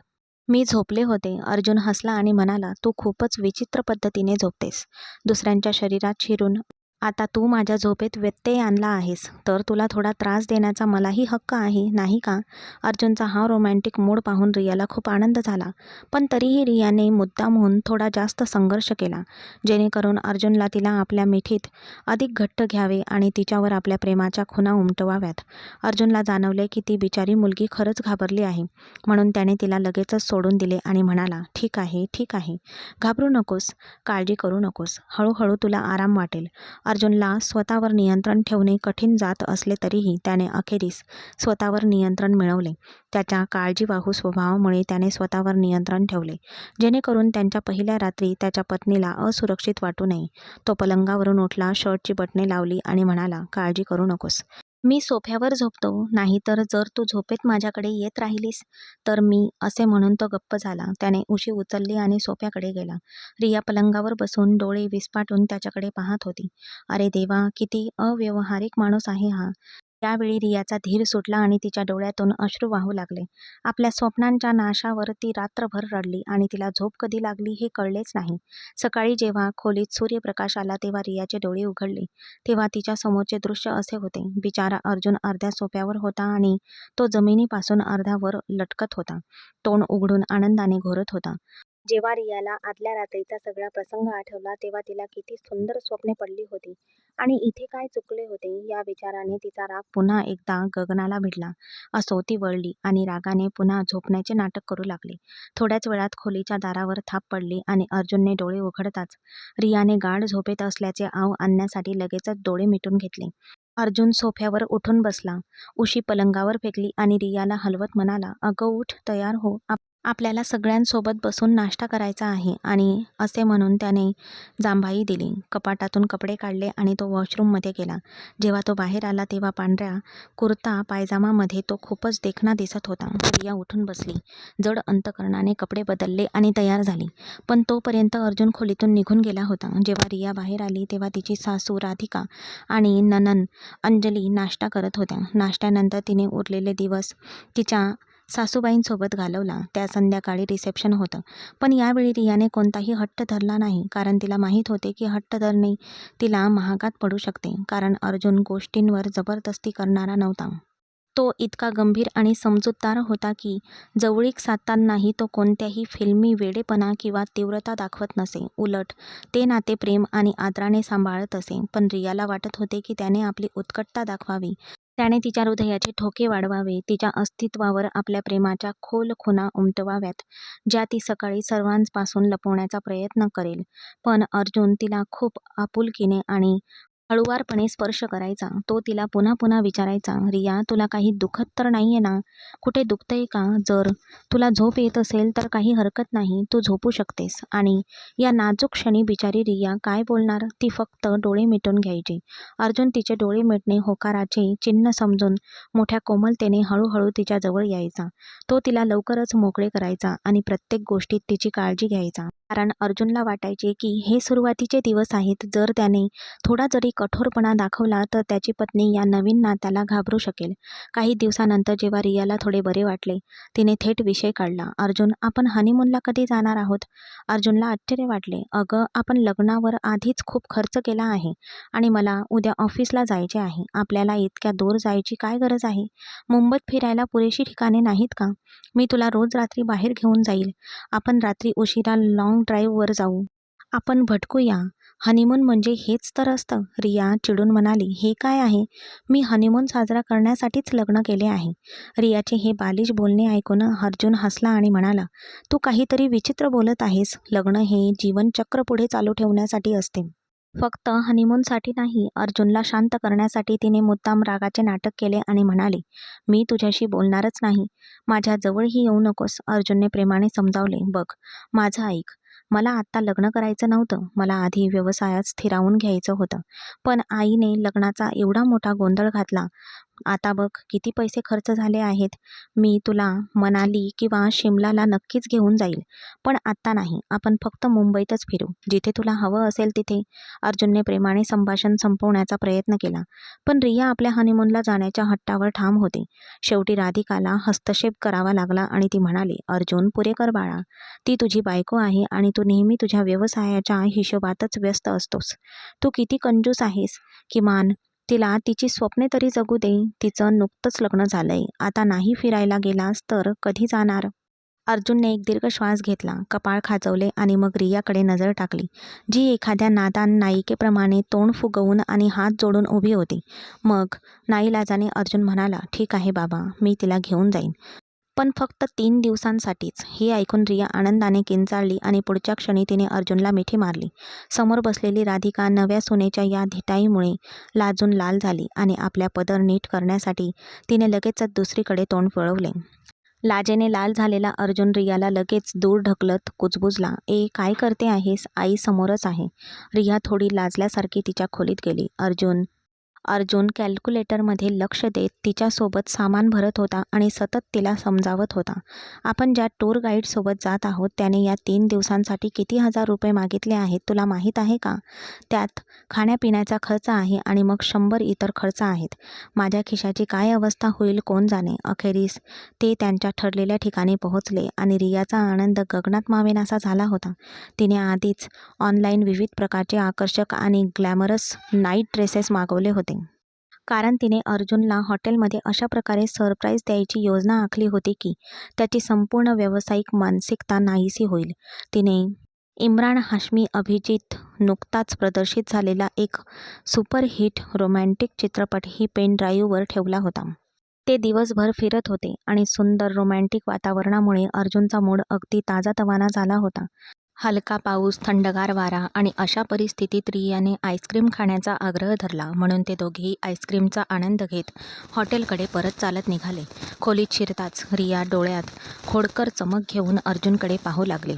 मी झोपले होते. अर्जुन हसला आणि म्हणाला, तू खूपच विचित्र पद्धतीने झोपतेस. दुसऱ्यांच्या शरीरात शिरून आता तू माझ्या झोपेत व्यत्यय आणला आहेस, तर तुला थोडा त्रास देण्याचा मलाही हक्क आहे, नाही का? अर्जुनचा हा रोमॅन्टिक मूड पाहून रियाला खूप आनंद झाला. पण तरीही रियाने मुद्दामहून थोडा जास्त संघर्ष केला, जेणेकरून अर्जुनला तिला आपल्या मिठीत अधिक घट्ट घ्यावे आणि तिच्यावर आपल्या प्रेमाच्या खुणा उमटवाव्यात. अर्जुनला जाणवले की ती बिचारी मुलगी खरंच घाबरली आहे. म्हणून त्याने तिला लगेचच सोडून दिले आणि म्हणाला, ठीक आहे, ठीक आहे. घाबरू नकोस, काळजी करू नकोस. हळूहळू तुला आराम वाटेल. अर्जुनला स्वतःवर नियंत्रण ठेवणे कठीण जात असले तरीही त्याने अखेरीस स्वतःवर नियंत्रण मिळवले. त्याच्या काळजीवाहू स्वभावामुळे त्याने स्वतःवर नियंत्रण ठेवले, जेणेकरून त्यांच्या पहिल्या रात्री त्याच्या पत्नीला असुरक्षित वाटू नये. तो पलंगावरून उठला, शर्टची बटणे लावली आणि म्हणाला, काळजी करू नकोस. मी सोफ्यावर झोपतो, नाहीतर जर तू झोपेत माझ्याकडे येत राहिलीस तर मी, असे म्हणून तो गप्प झाला. त्याने उशी उचलली आणि सोफ्याकडे गेला. रिया पलंगावर बसून डोळे विस्फाटून त्याच्याकडे पाहत होती. अरे देवा, किती अव्यवहारिक माणूस आहे हा. त्यावेळी रियाचा धीर सुटला आणि तिच्या डोळ्यातून अश्रू वाहू लागले. आपल्या स्वप्नांच्या नाशावर ती रात्रभर रडली आणि तिला झोप कधी लागली हे कळलेच नाही. सकाळी जेव्हा खोलीत सूर्यप्रकाश आला तेव्हा रियाचे डोळे उघडले. तेव्हा तिच्या समोरचे दृश्य असे होते. बिचारा अर्जुन अर्ध्या सोफ्यावर होता आणि तो जमिनीपासून अर्धा वर लटकत होता. तोंड उघडून आनंदाने घोरत होता. जेव्हा रियाला आदल्या रात्रीचा सगळा प्रसंग आठवला तेव्हा तिला किती सुंदर स्वप्ने पडली होती आणि इथे काय चुकले होते या विचाराने तिचा राग पुन्हा एकदा गगनाला भिडला. असो, ती वळली आणि रागाने पुन्हा झोपण्याचे नाटक करू लागली. थोड्याच वेळात खोलीच्या दारावर थाप पडली आणि अर्जुनने डोळे उघडताच रियाने गाढ झोपेत असल्याचे आव आणण्यासाठी लगेचच डोळे मिटून घेतले. अर्जुन सोफ्यावर उठून बसला, उशी पलंगावर फेकली आणि रियाला हलवत म्हणाला, अगं उठ, तयार हो, आपल्याला सगळ्यांसोबत बसून नाश्ता करायचा आहे. आणि असे म्हणून त्याने जांभई दिली. कपाटातून कपडे काढले आणि तो वॉशरूममध्ये गेला. जेव्हा तो बाहेर आला तेव्हा पांढऱ्या कुर्ता पायजामामध्ये तो खूपच देखणा दिसत होता. रिया उठून बसली, जड अंतकरणाने कपडे बदलले आणि तयार झाली. पण तोपर्यंत अर्जुन खोलीतून निघून गेला होता. जेव्हा रिया बाहेर आली तेव्हा तिची सासू राधिका आणि नणंद अंजली नाश्ता करत होत्या. नाश्त्यानंतर तिने उरलेले दिवस तिच्या सासूबाईंसोबत घालवला. त्या संध्याकाळी रिसेप्शन होतं. पण यावेळी रियाने कोणताही हट्ट धरला नाही, कारण तिला माहीत होते की हट्ट धरणे तिला महागात पडू शकते. कारण अर्जुन गोष्टींवर जबरदस्ती करणारा नव्हता. तो इतका गंभीर आणि समजूतदार होता की जवळीक साधतानाही तो कोणत्याही फिल्मी वेडेपणा किंवा तीव्रता दाखवत नसे. उलट ते नाते प्रेम आणि आदराने सांभाळत असे. पण रियाला वाटत होते की त्याने आपली उत्कटता दाखवावी. त्याने तिच्या हृदयाचे ठोके वाढवावे, तिच्या अस्तित्वावर आपल्या प्रेमाच्या खोल खुणा उमटवाव्यात, ज्या ती सकाळी सर्वांपासून लपवण्याचा प्रयत्न करेल. पण अर्जुन तिला खूप आपुलकीने आणि हळुवारपणे स्पर्श करायचा. तो तिला पुन्हा पुन्हा विचारायचा, रिया, तुला काही दुखत तर नाहीये ना? कुठे दुखतंय का? जर तुला झोप येत असेल तर काही हरकत नाही, तू झोपू शकतेस. आणि या नाजूक क्षणी बिचारी रिया काय बोलणार? ती फक्त डोळे मिटून घ्यायची. अर्जुन तिचे डोळे मिटणे होकाराचे चिन्ह समजून मोठ्या कोमलतेने हळूहळू तिच्या जवळ यायचा. तो तिला लवकरच मोकळे करायचा आणि प्रत्येक गोष्टीत तिची काळजी घ्यायचा. कारण अर्जुनला वाटायचे की हे सुरुवातीचे दिवस आहेत. जर त्याने थोडा जरी कठोरपणा दाखवला तर त्याची पत्नी या नवीन नात्याला घाबरू शकेल. काही दिवसानंतर जेव्हा रियाला थोडे बरे वाटले, तिने थेट विषय काढला, अर्जुन, आपण हनीमूनला कधी जाणार आहोत? अर्जुनला आश्चर्य वाटले. अगं, आपण लग्नावर आधीच खूप खर्च केला आहे आणि मला उद्या ऑफिसला जायचे आहे. आपल्याला इतक्या दूर जायची काय गरज आहे? मुंबईत फिरायला पुरेशी ठिकाणे नाहीत का? मी तुला रोज रात्री बाहेर घेऊन जाईल. आपण रात्री उशिरा लाँग ड्राईव्हवर जाऊ. आपण भटकूया. हनीमून म्हणजे हेच तर असतं. रिया चिडून म्हणाली, हे काय आहे? मी हनीमून साजरा करण्यासाठीच लग्न केले आहे. रियाचे हे बालिश बोलणे ऐकून अर्जुन हसला आणि म्हणाला, तू काहीतरी विचित्र बोलत आहेस. लग्न हे जीवनचक्र पुढे चालू ठेवण्यासाठी असते, फक्त हनीमूनसाठी नाही. अर्जुनला शांत करण्यासाठी तिने मुद्दाम रागाचे नाटक केले आणि म्हणाली, मी तुझ्याशी बोलणारच नाही. माझ्या जवळही येऊ नकोस. अर्जुनने प्रेमाने समजावले, बघ, माझं ऐक. मला आत्ता लग्न करायचं नव्हतं. मला आधी व्यवसायात स्थिरावून घ्यायचं होतं. पण आईने लग्नाचा एवढा मोठा गोंधळ घातला. आता बघ किती पैसे खर्च झाले आहेत. मी तुला मनाली किंवा शिमलाला नक्कीच घेऊन जाईल, पण आत्ता नाही. आपण फक्त मुंबईतच फिरू, जिथे तुला हवं असेल तिथे." अर्जुनने प्रेमाने संभाषण संपवण्याचा प्रयत्न केला, पण रिया आपल्या हनीमूनला जाण्याच्या हट्टावर ठाम होती. शेवटी राधिकाला हस्तक्षेप करावा लागला आणि ती म्हणाली, "अर्जुन, पुरे कर बाळा. ती तुझी बायको आहे आणि तू नेहमी तुझ्या व्यवसायाच्या हिशोबातच व्यस्त असतोस. तू किती कंजूस आहेस. किमान तिला तिची स्वप्ने तरी जगू दे. तिचं नुकतंच लग्न झालंय. आता नाही फिरायला गेलास तर कधी जाणार?" अर्जुनने एक दीर्घ श्वास घेतला, कपाळ खाजवले आणि मग रियाकडे नजर टाकली, जी एखाद्या नादान नायिकेप्रमाणे तोंड फुगवून आणि हात जोडून उभी होती. मग नाईलाजाने अर्जुन म्हणाला, "ठीक आहे बाबा, मी तिला घेऊन जाईन. पण फक्त 3 दिवसांसाठीच." हे ऐकून रिया आनंदाने किंचाळली आणि पुढच्या क्षणी तिने अर्जुनला मिठी मारली. समोर बसलेली राधिका नव्या सुनेच्या या धिटाईमुळे लाजून लाल झाली आणि आपल्या पदर नीट करण्यासाठी तिने लगेचच दुसरीकडे तोंड वळवले. लाजेने लाल झालेला अर्जुन रियाला लगेच दूर ढकलत कुजबुजला, "ए, काय करते आहेस? आई समोरच आहे." रिया थोडी लाजल्यासारखी तिच्या खोलीत गेली. अर्जुन कॅल्क्युलेटरमध्ये लक्ष देत तिच्यासोबत सामान भरत होता आणि सतत तिला समजावत होता. "आपण ज्या टूर गाईडसोबत जात आहोत त्याने या 3 दिवसांसाठी किती हजार रुपये मागितले आहेत तुला माहीत आहे का? त्यात खाण्यापिण्याचा खर्च आहे आणि मग 100 इतर खर्च आहेत. माझ्या खिशाची काय अवस्था होईल कोण जाणे." अखेरीस ते त्यांच्या ठरलेल्या ठिकाणी पोहोचले आणि रियाचा आनंद गगनात मावेनासा झाला होता. तिने आधीच ऑनलाईन विविध प्रकारचे आकर्षक आणि ग्लॅमरस नाईट ड्रेसेस मागवले होते. कारण तिने अर्जुनला हॉटेलमध्ये अशा प्रकारे सरप्राईज द्यायची योजना आखली होती की त्याची संपूर्ण व्यावसायिक मानसिकता नाहीशी होईल. तिने इम्रान हाशमी अभिनीत नुकताच प्रदर्शित झालेला एक सुपरहिट रोमॅन्टिक चित्रपटही पेन ड्राईव्हवर ठेवला होता. ते दिवसभर फिरत होते आणि सुंदर रोमॅन्टिक वातावरणामुळे अर्जुनचा मूड अगदी ताजातवाना झाला होता. हलका पाऊस, थंडगार वारा आणि अशा परिस्थितीत रियाने आईस्क्रीम खाण्याचा आग्रह धरला, म्हणून ते दोघेही आईस्क्रीमचा आनंद घेत हॉटेलकडे परत चालत निघाले. खोलीत शिरताच रिया डोळ्यात खोडकर चमक घेऊन अर्जुनकडे पाहू लागली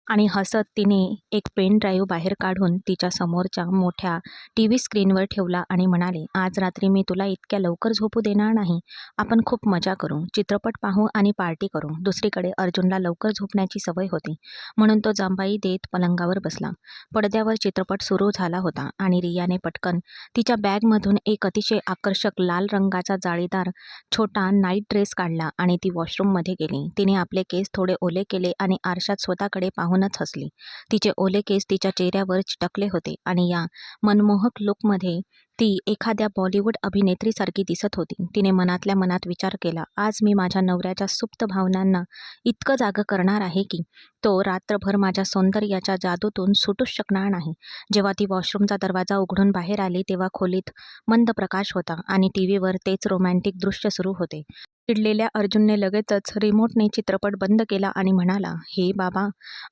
आणि हसत तिने एक पेन ड्राईव्ह बाहेर काढून तिच्या समोरच्या मोठ्या टीव्ही स्क्रीनवर ठेवला आणि म्हणाले, "आज रात्री मी तुला इतक्या लवकर झोपू देणार नाही. आपण खूप मजा करू, चित्रपट पाहू आणि पार्टी करू." दुसरीकडे अर्जुनला लवकर झोपण्याची सवय होती, म्हणून तो जांभई देत पलंगावर बसला. पडद्यावर चित्रपट सुरू झाला होता आणि रियाने पटकन तिच्या बॅगमधून एक अतिशय आकर्षक लाल रंगाचा जाळीदार छोटा नाईट ड्रेस काढला आणि ती वॉशरूममध्ये गेली. तिने आपले केस थोडे ओले केले आणि आरशात स्वतःकडे पाहूनच हसली. तिचे ओले केस तिच्या चेहऱ्यावर चिटकले होते आणि या मनमोहक लुकमध्ये ती एखाद्या बॉलिवूड अभिनेत्रीसारखी दिसत होती. तिने मनातल्या मनात विचार केला, "आज मी माझ्या नवऱ्याच्या सुप्त भावनांना इतकं जागं करणार आहे की तो रात्रभर माझ्या सौंदर्याच्या जादूतून सुटूच शकणार नाही." जेव्हा ती वॉशरूमचा दरवाजा उघडून बाहेर आली तेव्हा खोलीत मंद प्रकाश होता आणि टीव्हीवर तेच रोमॅन्टिक दृश्य सुरू होते. चिडलेल्या अर्जुनने लगेचच रिमोटने चित्रपट बंद केला आणि म्हणाला, "हे बाबा,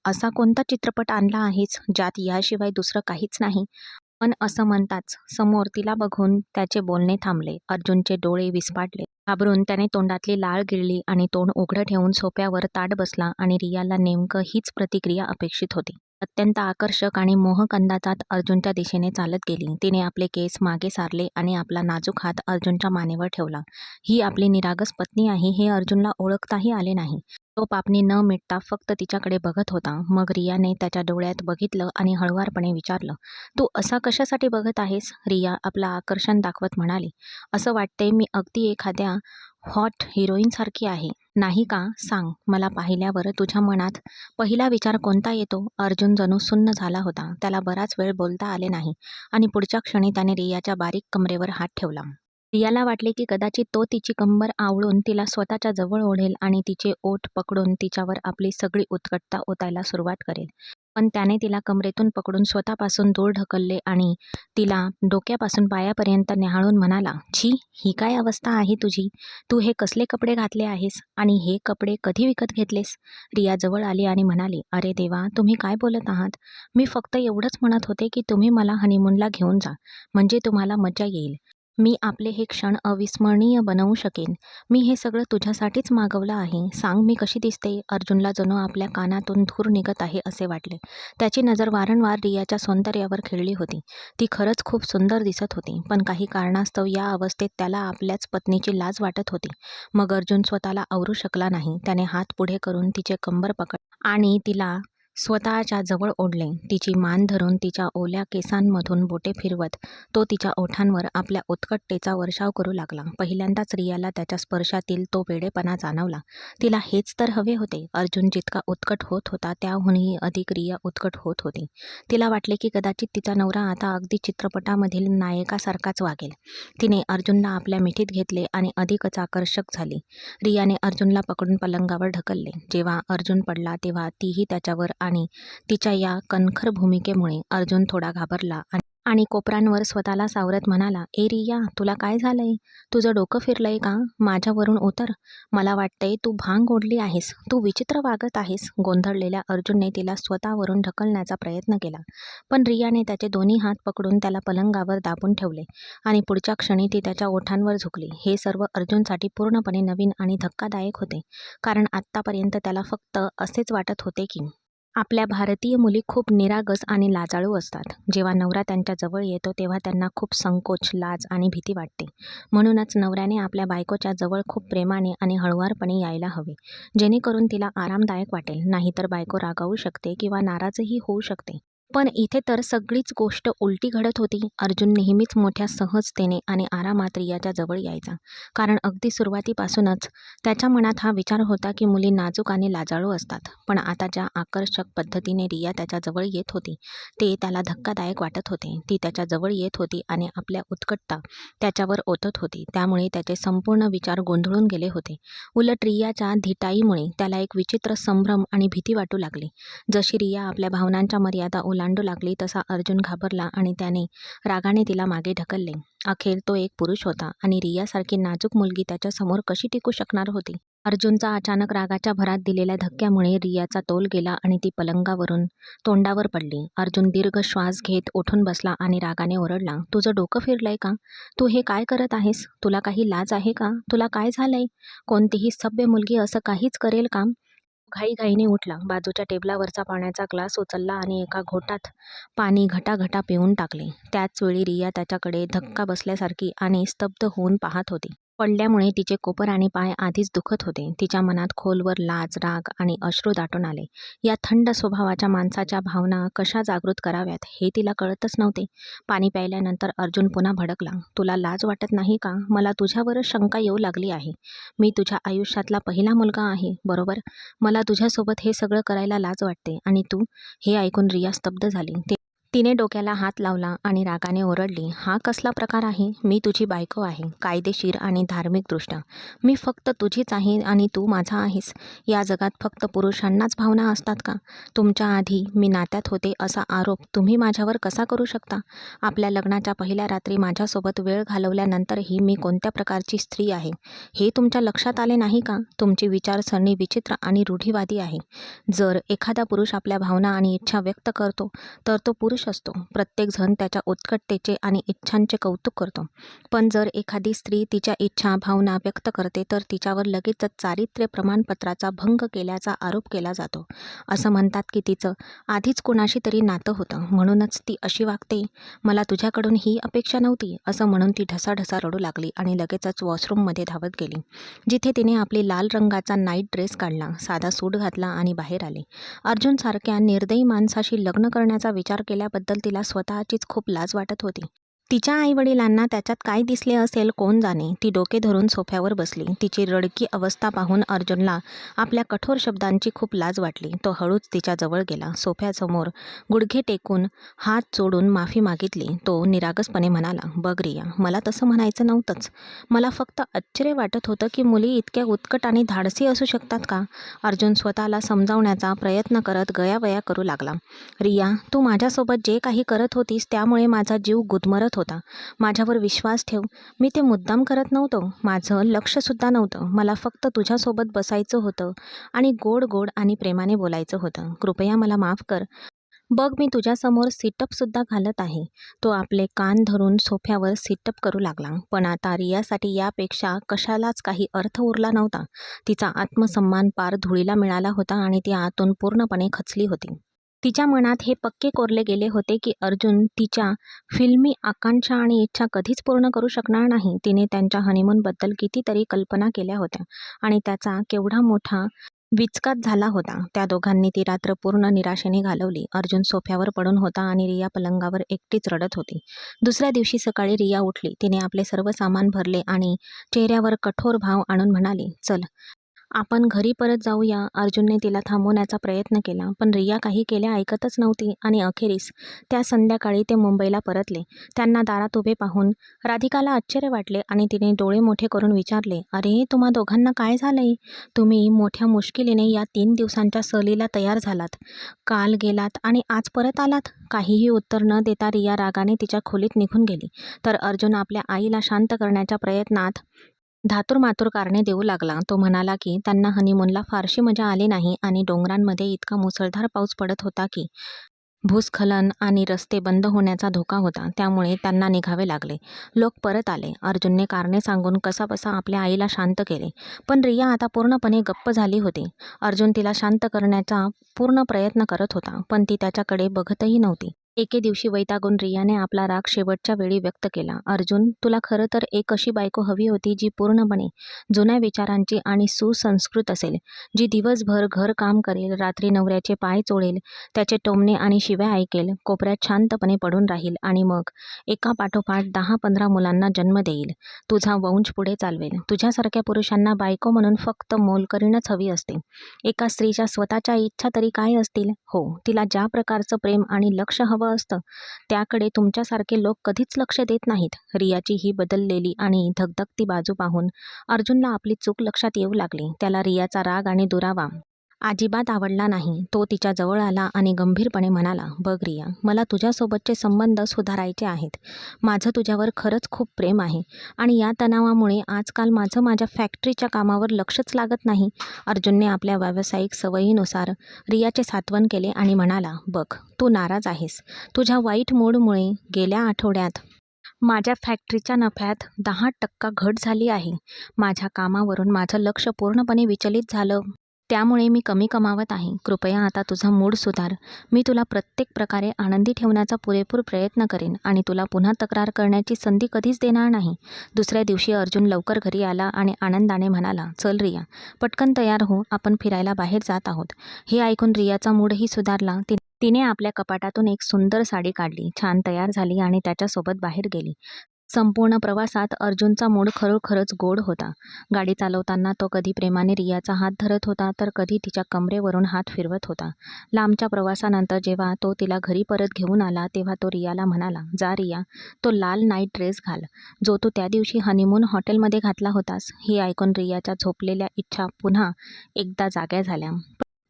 असा कोणता चित्रपट आणला आहेस ज्यात याशिवाय दुसरं काहीच नाही?" पण असं म्हणताच समोर तिला बघून त्याचे बोलणे थांबले. अर्जुनचे डोळे विस्फारले. घाबरून त्याने तोंडातली लाळ गिळली आणि तोंड उघडं ठेवून सोफ्यावर ताठ बसला आणि रियाला नेमकं हीच प्रतिक्रिया अपेक्षित होती. अत्यंत आकर्षक आणि मोहक अंदाजात अर्जुनच्या दिशेने चालत गेली. तिने आपले केस मागे सारले आणि आपला नाजूक हात अर्जुनच्या मानेवर ठेवला. ही आपली निरागस पत्नी आहे हे अर्जुनला ओळखताही आले नाही. तो पापणी न मिटता फक्त तिच्याकडे बघत होता. मग रियाने त्याच्या डोळ्यात बघितलं आणि हळुवारपणे विचारलं, "तू असा कशासाठी बघत आहेस?" रिया आपलं आकर्षण दाखवत म्हणाली, "असं वाटतंय मी अगदी एखाद्या हॉट हिरोईनसारखी आहे, नाही का? सांग, मला पाहिल्यावर तुझ्या मनात पहिला विचार कोणता येतो?" अर्जुन जणू सुन्न झाला होता. त्याला बराच वेळ बोलता आले नाही आणि पुढच्या क्षणी त्याने रियाच्या बारीक कमरेवर हात ठेवला. रियाला वाटले की कदाचित तो तिची कंबर आवळून तिला स्वतःच्या जवळ ओढेल आणि तिचे ओठ पकडून तिच्यावर आपली सगळी उत्कटता ओतायला सुरुवात करेल. पण त्याने तिला कमरेतून पकडून स्वतःपासून दूर ढकलले आणि तिला डोक्यापासून पायापर्यंत न्याहाळून म्हणाला, "छी, ही काय अवस्था आहे तुझी? तू हे कसले कपडे घातले आहेस आणि हे कपडे कधी विकत घेतलेस?" रिया जवळ आली आणि म्हणाली, "अरे देवा, तुम्ही काय बोलत आहात? मी फक्त एवढंच म्हणत होते की तुम्ही मला हनीमूनला घेऊन जा, म्हणजे तुम्हाला मजा येईल." मी आपले हे क्षण अविस्मरणीय बनवू शकेन. मी हे सगळं तुझ्यासाठीच मागवलं आहे. सांग मी कशी दिसते? अर्जुनला जणू आपल्या कानातून धूर निघत आहे असे वाटले. त्याची नजर वारंवार रियाच्या सौंदर्यावर खेळली होती. ती खरंच खूप सुंदर दिसत होती, पण काही कारणास्तव या अवस्थेत त्याला आपल्याच पत्नीची लाज वाटत होती. मग अर्जुन स्वतःला आवरू शकला नाही. त्याने हात पुढे करून तिचे कंबर पकडले आणि तिला स्वतःच्या जवळ ओढले. तिची मान धरून तिच्या ओल्या केसांमधून बोटे फिरवत तो तिच्या ओठांवर आपल्या उत्कटतेचा वर्षाव करू लागला. पहिल्यांदाच रियाला त्याच्या स्पर्शातील तो वेडेपणा जाणवला. तिला हेच तर हवे होते. अर्जुन जितका उत्कट होत होता त्याहूनही अधिक रिया उत्कट होत होती. तिला वाटले की कदाचित तिचा नवरा आता अगदी चित्रपटामधील नायकासारखाच वागेल. तिने अर्जुनला आपल्या मिठीत घेतले आणि अधिकच आकर्षक झाली. रियाने अर्जुनला पकडून पलंगावर ढकलले. जेव्हा अर्जुन पडला तेव्हा तीही त्याच्यावर आणि तिच्या या कणखर भूमिकेमुळे अर्जुन थोडा घाबरला आणि कोपरांवर स्वतःला सावरत म्हणाला, "ए रिया, तुला काय झालंय? तुझं डोकं फिरलंय का? माझ्यावरून उतर. मला वाटतंय तू भांग ओढली आहेस. तू विचित्र वागत आहेस." गोंधळलेल्या अर्जुनने तिला स्वतःवरून ढकलण्याचा प्रयत्न केला, पण रियाने त्याचे दोन्ही हात पकडून त्याला पलंगावर दाबून ठेवले आणि पुढच्या क्षणी ती त्याच्या ओठांवर झुकली. हे सर्व अर्जुनसाठी पूर्णपणे नवीन आणि धक्कादायक होते, कारण आत्तापर्यंत त्याला फक्त असेच वाटत होते की आपल्या भारतीय मुली खूप निरागस आणि लाजाळू असतात. जेव्हा नवरा त्यांच्या जवळ येतो तेव्हा त्यांना खूप संकोच, लाज आणि भीती वाटते. म्हणूनच नवऱ्याने आपल्या बायकोच्या जवळ खूप प्रेमाने आणि हळुवारपणे यायला हवे, जेणेकरून तिला आरामदायक वाटेल. नाहीतर बायको रागावू शकते किंवा नाराजही होऊ शकते. पण इथे तर सगळीच गोष्ट उलटी घडत होती. अर्जुन नेहमीच मोठ्या सहजतेने आणि आरामात रियाच्या जवळ यायचा, कारण अगदी सुरुवातीपासूनच त्याच्या मनात हा विचार होता की मुली नाजूक आणि लाजाळू असतात. पण आता ज्या आकर्षक पद्धतीने रिया त्याच्या जवळ येत होती ते त्याला धक्कादायक वाटत होते. ती त्याच्या जवळ येत होती आणि आपल्या उत्कटता त्याच्यावर ओतत होती. त्यामुळे त्याचे संपूर्ण विचार गोंधळून गेले होते. उलट रियाच्या धिटाईमुळे त्याला एक विचित्र संभ्रम आणि भीती वाटू लागली. जशी रिया आपल्या भावनांच्या मर्यादा ओलांडू लागली तसा अर्जुन घाबरला आणि त्याने रागाने तिला मागे ढकलले. अखेर तो एक पुरुष होता आणि रियासारखी नाजूक मुलगी त्याच्यासमोर कशी टिकू शकणार होती? अर्जुनचा अचानक रागाच्या भरात दिलेल्या धक्क्यामुळे रियाचा तोल गेला आणि ती पलंगावरून तोंडावर पडली. अर्जुन दीर्घ श्वास घेत उठून बसला आणि रागाने ओरडला, "तुझं डोकं फिरलंय का? तू हे काय करत आहेस? तुला काही लाज आहे का? तुला काय झालंय? कोणतीही सभ्य मुलगी असं काहीच करेल का?" घाईघाईने उठला, बाजूच्या टेबलावरचा पाण्याचा ग्लास उचलला आणि एका घोटात पाणी घटाघटा पिऊन टाकले. त्याच वेळी रिया त्याच्याकडे धक्का बसल्यासारखी आणि स्तब्ध होऊन पाहत होती. पडल्यामुळे तिचे कोपर आणि पाय आधीच दुखत होते. तिच्या मनात खोलवर लाज, राग आणि अश्रू दाटून आले. या थंड स्वभावाच्या माणसाच्या भावना कशा जागृत कराव्यात हे तिला कळतच नव्हते. पाणी प्यायल्यानंतर अर्जुन पुन्हा भडकला, "तुला लाज वाटत नाही का? मला तुझ्यावरच शंका येऊ लागली आहे. मी तुझ्या आयुष्यातला पहिला मुलगा आहे, बरोबर? मला तुझ्यासोबत हे सगळं करायला लाज वाटते आणि तू?" हे ऐकून रिया स्तब्ध झाली. तिने डोक्याला हात लावला आणि रागाने ओरडली, "हा कसला प्रकार आहे? मी तुझी बायको आहे, कायदेशीर आणि धार्मिकदृष्ट्या. मी फक्त तुझीच आहे आणि तू माझा आहेस. या जगात फक्त पुरुषांनाच भावना असतात का? तुमच्या आधी मी नात्यात होते असा आरोप तुम्ही माझ्यावर कसा करू शकता? आपल्या लग्नाच्या पहिल्या रात्री माझ्यासोबत वेळ घालवल्यानंतरही मी कोणत्या प्रकारची स्त्री आहे हे तुमच्या लक्षात आले नाही का? तुमची विचारसरणी विचित्र आणि रूढीवादी आहे. जर एखादा पुरुष आपल्या भावना आणि इच्छा व्यक्त करतो तर तो पुरुष असतो. प्रत्येकजण त्याच्या उत्कटतेचे आणि इच्छांचे कौतुक करतो. पण जर एखादी स्त्री तिच्या इच्छा, भावना व्यक्त करते तर तिच्यावर लगेचच चारित्र्य प्रमाणपत्राचा भंग केल्याचा आरोप केला जातो. असं म्हणतात की तिचं आधीच कुणाशी तरी नातं होतं, म्हणूनच ती अशी वागते. मला तुझ्याकडून ही अपेक्षा नव्हती." असं म्हणून ती ढसाढसा रडू लागली आणि लगेचच वॉशरूममध्ये धावत गेली, जिथे तिने आपली लाल रंगाचा नाईट ड्रेस काढला, साधा सूट घातला आणि बाहेर आले. अर्जुनसारख्या निर्दयी माणसाशी लग्न करण्याचा विचार केल्याबद्दल तिला स्वतःचीच खूप लाज वाटत होती. तिच्या आईवडिलांना त्याच्यात काय दिसले असेल कोण जाणे. ती डोके धरून सोफ्यावर बसली. तिची रडकी अवस्था पाहून अर्जुनला आपल्या कठोर शब्दांची खूप लाज वाटली. तो हळूच तिच्या जवळ गेला. सोफ्यासमोर गुडघे टेकून हात जोडून माफी मागितली. तो निरागसपणे म्हणाला, "बघ रिया, मला तसं म्हणायचं नव्हतंच. मला फक्त आश्चर्य वाटत होतं की मुली इतक्या उत्कट आणि धाडसी असू शकतात का?" अर्जुन स्वतःला समजावण्याचा प्रयत्न करत गयावया करू लागला, "रिया, तू माझ्यासोबत जे काही करत होतीस त्यामुळे माझा जीव गुदमरत होता. माझ्यावर विश्वास ठेव. मी ते मुद्दाम करत नव्हतो. माझं लक्षसुद्धा नव्हतं. मला फक्त तुझ्यासोबत बसायचं होतं आणि गोड गोड आणि प्रेमाने बोलायचं होतं. कृपया मला माफ कर." बघ मी तुझ्यासमोर सिटअपसुद्धा घालत आहे. तो आपले कान धरून सोफ्यावर सिटअप करू लागला. पण आता रियासाठी यापेक्षा कशालाच काही अर्थ उरला नव्हता. तिचा आत्मसन्मान पार धुळीला मिळाला होता आणि ती आतून पूर्णपणे खचली होती. तिच्या मनात हे पक्के कोरले गेले होते की अर्जुन तिच्या फिल्मी आकांक्षा आणि इच्छा कधीच पूर्ण करू शकणार नाही. तिने त्यांच्या हनीमूनबद्दल कितीतरी कल्पना केल्या होत्या आणि त्याचा केवढा मोठा विचकात झाला होता. त्या दोघांनी ती रात्र पूर्ण निराशेने घालवली. अर्जुन सोफ्यावर पडून होता आणि रिया पलंगावर एकटीच रडत होती. दुसऱ्या दिवशी सकाळी रिया उठली. तिने आपले सर्व सामान भरले आणि चेहऱ्यावर कठोर भाव आणून म्हणाली, चल आपण घरी परत जाऊया. अर्जुनने तिला थांबवण्याचा प्रयत्न केला, पण रिया काही केल्या ऐकतच नव्हती आणि अखेरीस त्या संध्याकाळी ते मुंबईला परतले. त्यांना दारात उभे पाहून राधिकाला आश्चर्य वाटले आणि तिने डोळे मोठे करून विचारले, अरे तुम्हा दोघांना काय झालंय? तुम्ही मोठ्या मुश्किलीने या 3 दिवसांच्या सहलीला तयार झालात. काल गेलात आणि आज परत आलात. काहीही उत्तर न देता रिया रागाने तिच्या खोलीत निघून गेली. तर अर्जुन आपल्या आईला शांत करण्याच्या प्रयत्नात धातुरमातुर कारणे देऊ लागला. तो म्हणाला की त्यांना हनीमूनला फारशी मजा आली नाही आणि डोंगरांमध्ये इतका मुसळधार पाऊस पडत होता की भूस्खलन आणि रस्ते बंद होण्याचा धोका होता. त्यामुळे त्यांना निघावे लागले. लोक परत आले. अर्जुनने कारणे सांगून कसाबसा आपल्या आईला शांत केले. पण रिया आता पूर्णपणे गप्प झाली होती. अर्जुन तिला शांत करण्याचा पूर्ण प्रयत्न करत होता, पण ती त्याच्याकडे बघतही नव्हती. एके दिवशी वैतागून रियाने आपला राग शेवटच्या वेळी व्यक्त केला. अर्जुन, तुला खरं तर एक अशी बायको हवी होती जी पूर्णपणे जुन्या विचारांची आणि सुसंस्कृत असेल, जी दिवसभर घरकाम करेल, रात्री नवऱ्याचे पाय चोळेल, त्याचे टोमणे आणि शिव्या ऐकेल, कोपऱ्यात शांतपणे पडून राहील आणि मग एका पाठोपाठ 10-15 मुलांना जन्म देईल, तुझा वंश पुढे चालवेल. तुझ्यासारख्या पुरुषांना बायको म्हणून फक्त मोलकरीणच हवी असते. एका स्त्रीच्या स्वतःच्या इच्छा तरी काय असतील? हो, तिला ज्या प्रकारचं प्रेम आणि लक्ष हवं असतं त्याकडे तुमच्यासारखे लोक कधीच लक्ष देत नाहीत. रियाची ही बदललेली आणि धगधगती बाजू पाहून अर्जुनला आपली चूक लक्षात येऊ लागली. त्याला रियाचा राग आणि दुरावा अजिबात आवडला नाही. तो तिच्या जवळ आला आणि गंभीरपणे म्हणाला, बघ रिया, मला तुझ्यासोबतचे संबंध सुधारायचे आहेत. माझं तुझ्यावर खरंच खूप प्रेम आहे आणि या तणावामुळे आजकाल माझ्या फॅक्टरीच्या कामावर लक्षच लागत नाही. अर्जुनने आपल्या व्यावसायिक सवयीनुसार रियाचे सांत्वन केले आणि म्हणाला, बघ तू नाराज आहेस. तुझ्या वाईट मूडमुळे गेल्या आठवड्यात माझ्या फॅक्टरीच्या नफ्यात 10% घट झाली आहे. माझ्या कामावरून माझं लक्ष पूर्णपणे विचलित झालं. त्यामुळे मी कमी कमावत आहे. कृपया आता तुझा मूड सुधार. मी तुला प्रत्येक प्रकारे आनंदी ठेवण्याचा पुरेपूर प्रयत्न करेन आणि तुला पुन्हा तक्रार करण्याची संधी कधीच देणार नाही. दुसऱ्या दिवशी अर्जुन लवकर घरी आला आणि आनंदाने म्हणाला, चल रिया, पटकन तयार हो, आपण फिरायला बाहेर जात आहोत. हे ऐकून रियाचा मूडही सुधारला. तिने आपल्या कपाटातून एक सुंदर साडी काढली, छान तयार झाली आणि त्याच्यासोबत बाहेर गेली. संपूर्ण प्रवासात अर्जुनचा मूड खरोखरच गोड होता. गाडी चालवताना तो कधी प्रेमाने रियाचा हात धरत होता, तर कधी तिच्या कमरेवरून हात फिरवत होता. लांबच्या प्रवासानंतर जेव्हा तो तिला घरी परत घेऊन आला, तेव्हा तो रियाला म्हणाला, जा रिया, तो लाल नाईट ड्रेस घाल, जो तू त्या दिवशी हनीमून हॉटेलमध्ये घातला होतास. हे ऐकून रियाच्या झोपलेल्या इच्छा पुन्हा एकदा जाग्या झाल्या.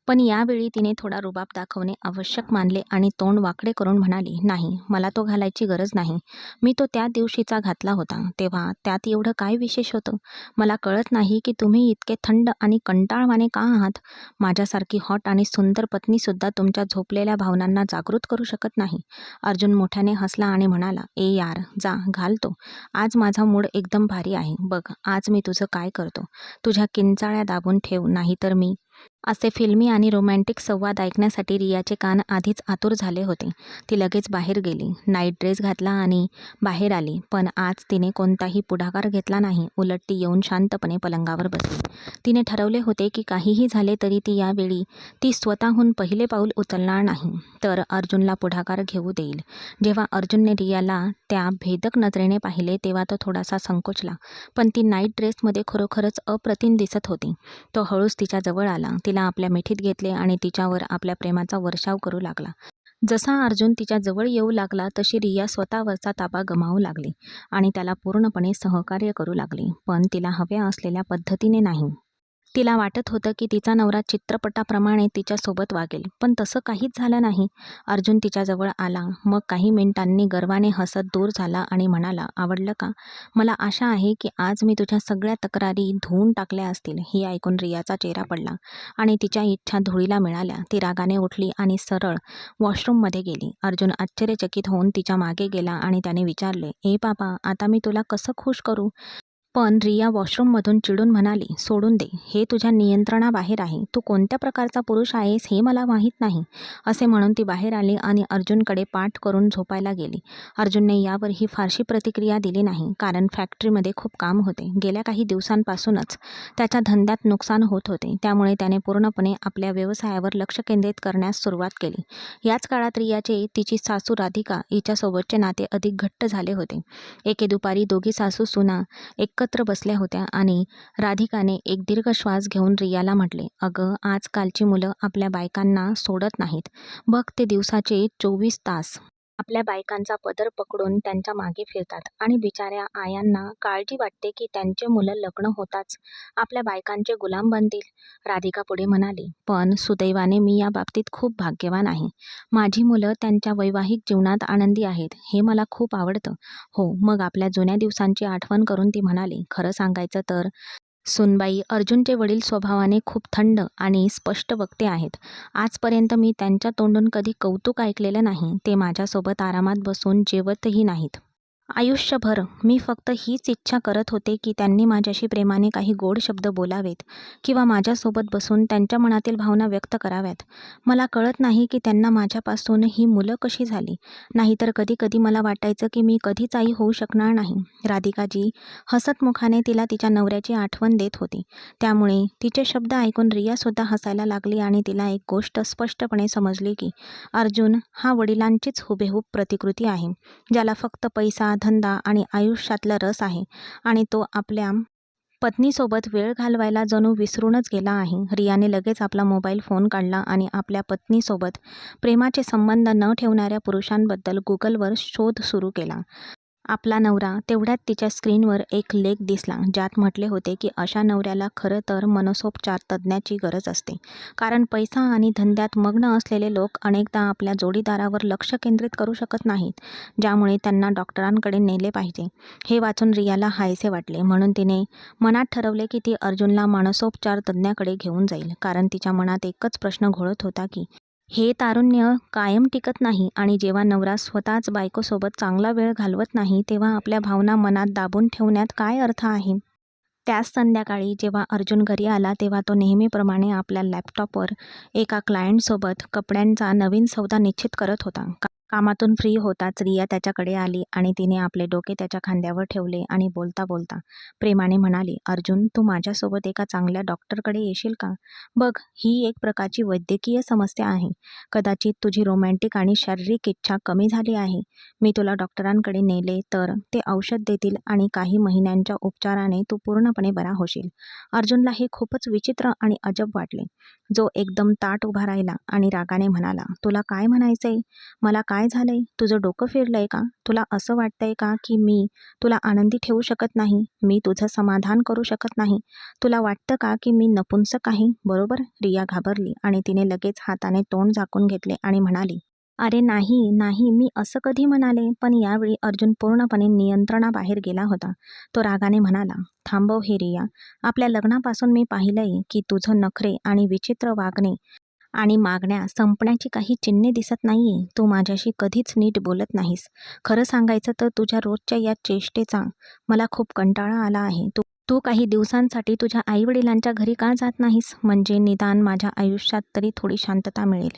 पण यावेळी तिने थोडा रुबाब दाखवणे आवश्यक मानले आणि तोंड वाकडे करून म्हणाली, नाही, मला तो घालायची गरज नाही. मी तो त्या दिवशीचा घातला होता, तेव्हा त्यात एवढं काय विशेष होतं? मला कळत नाही की तुम्ही इतके थंड आणि कंटाळवाणे का आहात? माझ्यासारखी हॉट आणि सुंदर पत्नीसुद्धा तुमच्या झोपलेल्या भावनांना जागृत करू शकत नाही. अर्जुन मोठ्याने हसला आणि म्हणाला, ए यार, जा घालतो. आज माझा मूड एकदम भारी आहे. बघ आज मी तुझं काय करतो. तुझ्या किंचाळ्या दाबून ठेव, नाहीतर मी असे फिल्मी आणि रोमॅन्टिक संवाद ऐकण्यासाठी रियाचे कान आधीच आतुर झाले होते. ती लगेच बाहेर गेली, नाईट ड्रेस घातला आणि बाहेर आली. पण आज तिने कोणताही पुढाकार घेतला नाही. उलट ती येऊन शांतपणे पलंगावर बसली. तिने ठरवले होते की काहीही झाले तरी ती स्वतःहून पहिले पाऊल उचलणार नाही, तर अर्जुनला पुढाकार घेऊ देईल. जेव्हा अर्जुनने रियाला त्या भेदक नजरेने पाहिले तेव्हा तो थोडासा संकोचला. पण ती नाईट ड्रेसमध्ये खरोखरच अप्रतिम दिसत होती. तो हळूच तिच्या जवळ आला, तिला आपल्या मिठीत घेतले आणि तिच्यावर आपल्या प्रेमाचा वर्षाव करू लागला. जसा अर्जुन तिच्या जवळ येऊ लागला तशी रिया स्वतःवरचा ताबा गमावू लागली आणि त्याला पूर्णपणे सहकार्य करू लागली, पण तिला हव्या असलेल्या पद्धतीने नाही. तिला वाटत होतं की तिचा नवरा चित्रपटाप्रमाणे तिच्यासोबत वागेल, पण तसं काहीच झालं नाही. अर्जुन तिच्याजवळ आला. मग काही मिनिटांनी गर्वाने हसत दूर झाला आणि म्हणाला, "आवडलं का? मला आशा आहे की आज मी तुझ्या सगळ्या तक्रारी धुवून टाकल्या असतील." ही ऐकून रियाचा चेहरा पडला आणि तिच्या इच्छा धुळीला मिळाल्या. ती रागाने उठली आणि सरळ वॉशरूममध्ये गेली. अर्जुन आश्चर्यचकित होऊन तिच्या मागे गेला आणि त्याने विचारले, "ए बाबा, आता मी तुला कसं खुश करू?" पण रिया वॉशरूममधून चिडून म्हणाली, "सोडून दे. हे तुझ्या नियंत्रणाबाहेर आहे. तू कोणत्या प्रकारचा पुरुष आहेस हे मला माहीत नाही." असे म्हणून ती बाहेर आली आणि अर्जुनकडे पाठ करून झोपायला गेली. अर्जुनने यावरही फारशी प्रतिक्रिया दिली नाही, कारण फॅक्टरीमध्ये खूप काम होते. गेल्या काही दिवसांपासूनच त्याच्या धंद्यात नुकसान होत होते. त्यामुळे त्याने पूर्णपणे आपल्या व्यवसायावर लक्ष केंद्रित करण्यास सुरुवात केली. याच काळात रियाचे तिची सासू राधिका हिच्यासोबतचे नाते अधिक घट्ट झाले होते. एके दुपारी दोघी सासू-सुना एकत्र बसल्या होत्या आणि राधिकाने एक दीर्घ श्वास घेऊन रियाला म्हटले, "अगं, आजकालची मुलं आपल्या बायकांना सोडत नाहीत. बघ, ते दिवसाचे 24 तास आपल्या बायकांचा पदर पकडून त्यांच्या मागे फिरतात आणि बिचाऱ्या आयांना काळजी वाटते की त्यांचे मुलं लग्न होताच आपल्या बायकांचे गुलाम बनतील." राधिका पुढे म्हणाली, "पण सुदैवाने मी या बाबतीत खूप भाग्यवान आहे. माझी मुलं त्यांच्या वैवाहिक जीवनात आनंदी आहेत. हे मला खूप आवडतं." "हो." मग आपल्या जुन्या दिवसांची आठवण करून ती म्हणाली, "खरं सांगायचं तर सुनबाई, अर्जुनचे वडील स्वभावाने खूप थंड आणि स्पष्ट वक्ते आहेत. आजपर्यंत मी त्यांच्या तोंडून कधी कौतुक ऐकलेलं नाही. ते माझ्यासोबत आरामात बसून जेवतही नाहीत. आयुष्यभर मी फक्त हीच इच्छा करत होते की त्यांनी माझ्याशी प्रेमाने काही गोड शब्द बोलावेत किंवा माझ्यासोबत बसून त्यांच्या मनातील भावना व्यक्त कराव्यात. मला कळत नाही की त्यांना माझ्यापासून ही मुलं कशी झाली. नाहीतर कधी कधी मला वाटायचं की मी कधीच आई होऊ शकणार नाही." राधिकाजी हसतमुखाने तिला तिच्या नवऱ्याची आठवण देत होती. त्यामुळे तिचे शब्द ऐकून रियासुद्धा हसायला लागली आणि तिला एक गोष्ट स्पष्टपणे समजली की अर्जुन हा वडिलांचीच हुबेहूब प्रतिकृती आहे, ज्याला फक्त पैसा, धंदा आणि आयुष्यातला रस आहे आणि तो आपल्या पत्नीसोबत वेळ घालवायला जणू विसरूनच गेला आहे. रियाने लगेच आपला मोबाईल फोन काढला आणि आपल्या पत्नीसोबत प्रेमाचे संबंध न ठेवणाऱ्या पुरुषांबद्दल गुगलवर शोध सुरू केला. आपला नवरा तेवढ्यात तिच्या स्क्रीनवर एक लेख दिसला, ज्यात म्हटले होते की अशा नवऱ्याला खरं तर मनसोपचार तज्ज्ञाची गरज असते, कारण पैसा आणि धंद्यात मग्न असलेले लोक अनेकदा आपल्या जोडीदारावर लक्ष केंद्रित करू शकत नाहीत, ज्यामुळे त्यांना डॉक्टरांकडे नेले पाहिजे. हे वाचून रियाला हायसे वाटले. म्हणून तिने मनात ठरवले की ती अर्जुनला मानसोपचार तज्ज्ञाकडे घेऊन जाईल, कारण तिच्या मनात एकच प्रश्न घोळत होता की हे तारुण्य कायम टिकत नाही आणि जेव्हा नवरा स्वतःच बायकोसोबत चांगला वेळ घालवत नाही, तेव्हा आपल्या भावना मनात दाबून ठेवण्यात काय अर्थ आहे? त्याच संध्याकाळी जेव्हा अर्जुन घरी आला, तेव्हा तो नेहमीप्रमाणे आपल्या लॅपटॉपवर एका क्लायंटसोबत कपड्यांचा नवीन सौदा निश्चित करत होता. कामातून फ्री होताच रिया त्याच्याकडे आली आणि तिने आपले डोके त्याच्या खांद्यावर ठेवले आणि बोलता बोलता प्रेमाने म्हणाली, "अर्जुन, तू माझ्यासोबत एका चांगल्या डॉक्टरकडे येशील का? बघ, ही एक प्रकारची वैद्यकीय समस्या आहे. कदाचित तुझी रोमॅन्टिक आणि शारीरिक इच्छा कमी झाली आहे. मी तुला डॉक्टरांकडे नेले तर ते औषध देतील आणि काही महिन्यांच्या उपचाराने तू पूर्णपणे बरा होशील." अर्जुनला हे खूपच विचित्र आणि अजब वाटले. जो एकदम ताठ उभा राहिला आणि रागाने म्हणाला, "तुला काय म्हणायचंय? मला काय झालंय? तुझं डोकं फिरलंय का? तुला असं वाटतंय का की मी तुला आनंदी ठेवू शकत नाही? मी तुझं समाधान करू शकत नाही? तुला वाटतं का की मी नपुंसक आहे, बरोबर?" रिया घाबरली आणि तिने लगेच हाताने तोंड झाकून घेतले आणि म्हणाली, "अरे नाही, नाही, मी असं कधी म्हणाले?" पण यावेळी अर्जुन पूर्णपणे नियंत्रणाबाहेर गेला होता. तो रागाने म्हणाला, "थांबव हे रिया. आपल्या लग्नापासून मी पाहिलंय की तुझं नखरे आणि विचित्र वागणे आणि मागण्या संपण्याची काही चिन्हे दिसत नाहीये. तू माझ्याशी कधीच नीट बोलत नाहीस. खरं सांगायचं तर तुझ्या रोजच्या या चेष्टेचा मला खूप कंटाळा आला आहे. तू तू काही दिवसांसाठी तुझ्या आईवडिलांच्या घरी का जात नाहीस? म्हणजे निदान माझ्या आयुष्यात तरी थोडी शांतता मिळेल."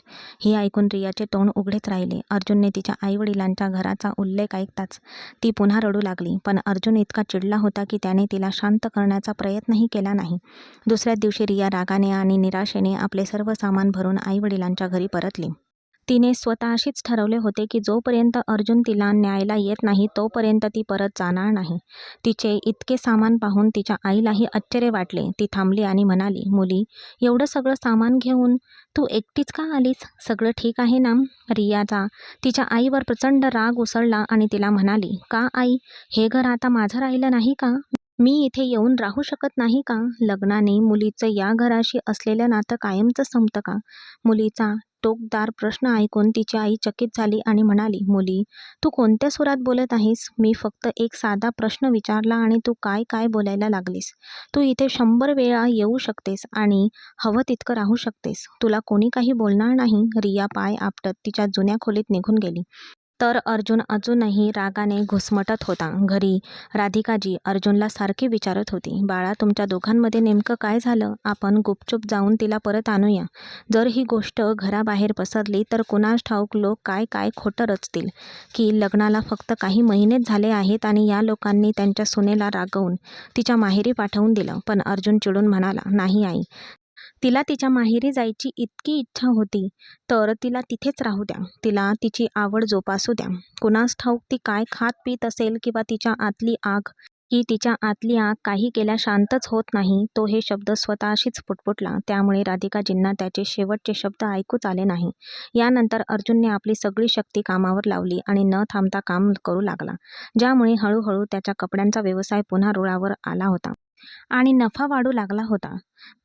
हे ऐकून रियाचे तोंड उघडेच राहिले. अर्जुनने तिच्या आईवडिलांच्या घराचा उल्लेख ऐकताच ती पुन्हा रडू लागली. पण अर्जुन इतका चिडला होता की त्याने तिला शांत करण्याचा प्रयत्नही केला नाही. दुसऱ्याच दिवशी रिया रागाने आणि निराशेने आपले सर्व सामान भरून आईवडिलांच्या घरी परतली. तिने स्वतःशीच ठरवले होते की जोपर्यंत अर्जुन तिला न्यायला येत नाही, तोपर्यंत ती परत जाणार नाही. तिचे इतके सामान पाहून तिच्या आईलाही आश्चर्य वाटले. ती थांबली आणि म्हणाली, "मुली, एवढं सगळं सामान घेऊन तू एकटीच का आलीस? सगळं ठीक आहे ना?" रियाचा तिच्या आईवर प्रचंड राग उसळला आणि तिला म्हणाली, "का आई? हे घर आता माझं राहिलं नाही का? मी इथे येऊन राहू शकत नाही का? लग्नाने मुलीचं या घराशी असलेलं नातं कायमचं संपतं का? मुलीचा टोकदार प्रश्न ऐकून तिची आई चकित झाली आणि म्हणाली, मुली, तू कोणत्या सुरात बोलत आहेस? मी फक्त एक साधा प्रश्न विचारला आणि तू काय काय बोलायला लागलीस? तू इथे 100 वेळा येऊ शकतेस आणि हवं तितकं राहू शकतेस. तुला कोणी काही बोलणार नाही. रिया पाय आपटत तिच्या जुन्या खोलीत निघून गेली. तर अर्जुन अजूनही रागाने घुसमटत होता. घरी राधिकाजी अर्जुनला सारखी विचारत होती, बाळा, तुमच्या दोघांमध्ये नेमकं काय झालं? आपण गुपचूप जाऊन तिला परत आणूया. जर ही गोष्ट घराबाहेर पसरली तर कुणास ठाऊक लोक काय काय खोटं रचतील की लग्नाला फक्त काही महिनेच झाले आहेत आणि या लोकांनी त्यांच्या सुनेला रागवून तिच्या माहेरी पाठवून दिलं. पण अर्जुन चिडून म्हणाला, नाही आई, तिला तिच्या माहेरी जायची इतकी इच्छा होती तर तिला तिथेच राहू द्या. तिला तिची आवड जोपासू द्या. कुणास ठाऊक ती काय खात पीत असेल किंवा तिच्या आतली आग काही केल्या शांतच होत नाही. तो हे शब्द स्वतःशीच पुटपुटला. त्यामुळे राधिकाजींना त्याचे शेवटचे शब्द ऐकूच आले नाही. यानंतर अर्जुनने आपली सगळी शक्ती कामावर लावली आणि न थांबता काम करू लागला, ज्यामुळे हळूहळू त्याच्या कपड्यांचा व्यवसाय पुन्हा रुळावर आला होता आणि नफा वाढू लागला होता.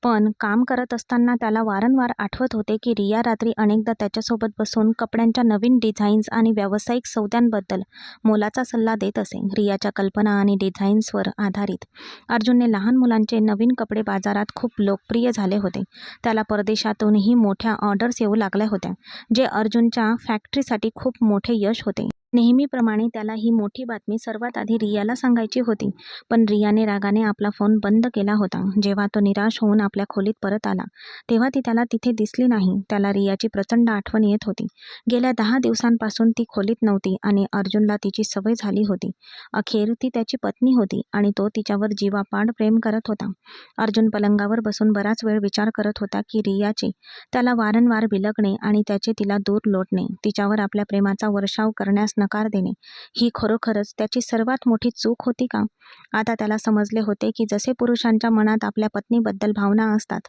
पण काम करत असताना त्याला वारंवार आठवत होते की रिया रात्री अनेकदा त्याच्यासोबत बसून कपड्यांच्या नवीन डिझाईन्स आणि व्यावसायिक सौद्यांबद्दल मोलाचा सल्ला देत असे. रियाच्या कल्पना आणि डिझाईन्सवर आधारित अर्जुनने लहान मुलांचे नवीन कपडे बाजारात खूप लोकप्रिय झाले होते. त्याला परदेशातूनही मोठ्या ऑर्डर्स येऊ लागल्या होत्या, जे अर्जुनच्या फॅक्टरीसाठी खूप मोठे यश होते. नेहमीप्रमाणे त्याला ही मोठी बातमी सर्वात आधी रियाला सांगायची होती, पण रियाने रागाने आपला फोन बंद केला होता. जेव्हा तो निराश होऊन आपल्या खोलीत परत आला तेव्हा ती त्याला तिथे दिसली नाही. त्याला रियाची प्रचंड आठवण येत होती. गेल्या 10 दिवसांपासून ती खोलीत नव्हती आणि अर्जुनला तिची सवय झाली होती. अखेर ती त्याची पत्नी होती आणि तो तिच्यावर जीवापाड प्रेम करत होता. अर्जुन पलंगावर बसून बराच वेळ विचार करत होता की रियाचे त्याला वारंवार बिलगणे आणि त्याचे तिला दूर लोटणे, तिच्यावर आपल्या प्रेमाचा वर्षाव करण्यास नकार देणे, ही खरोखरच त्याची सर्वात मोठी चूक होती का? आता त्याला समजले होते की जसे पुरुषांच्या मनात आपल्या पत्नीबद्दल भावना असतात,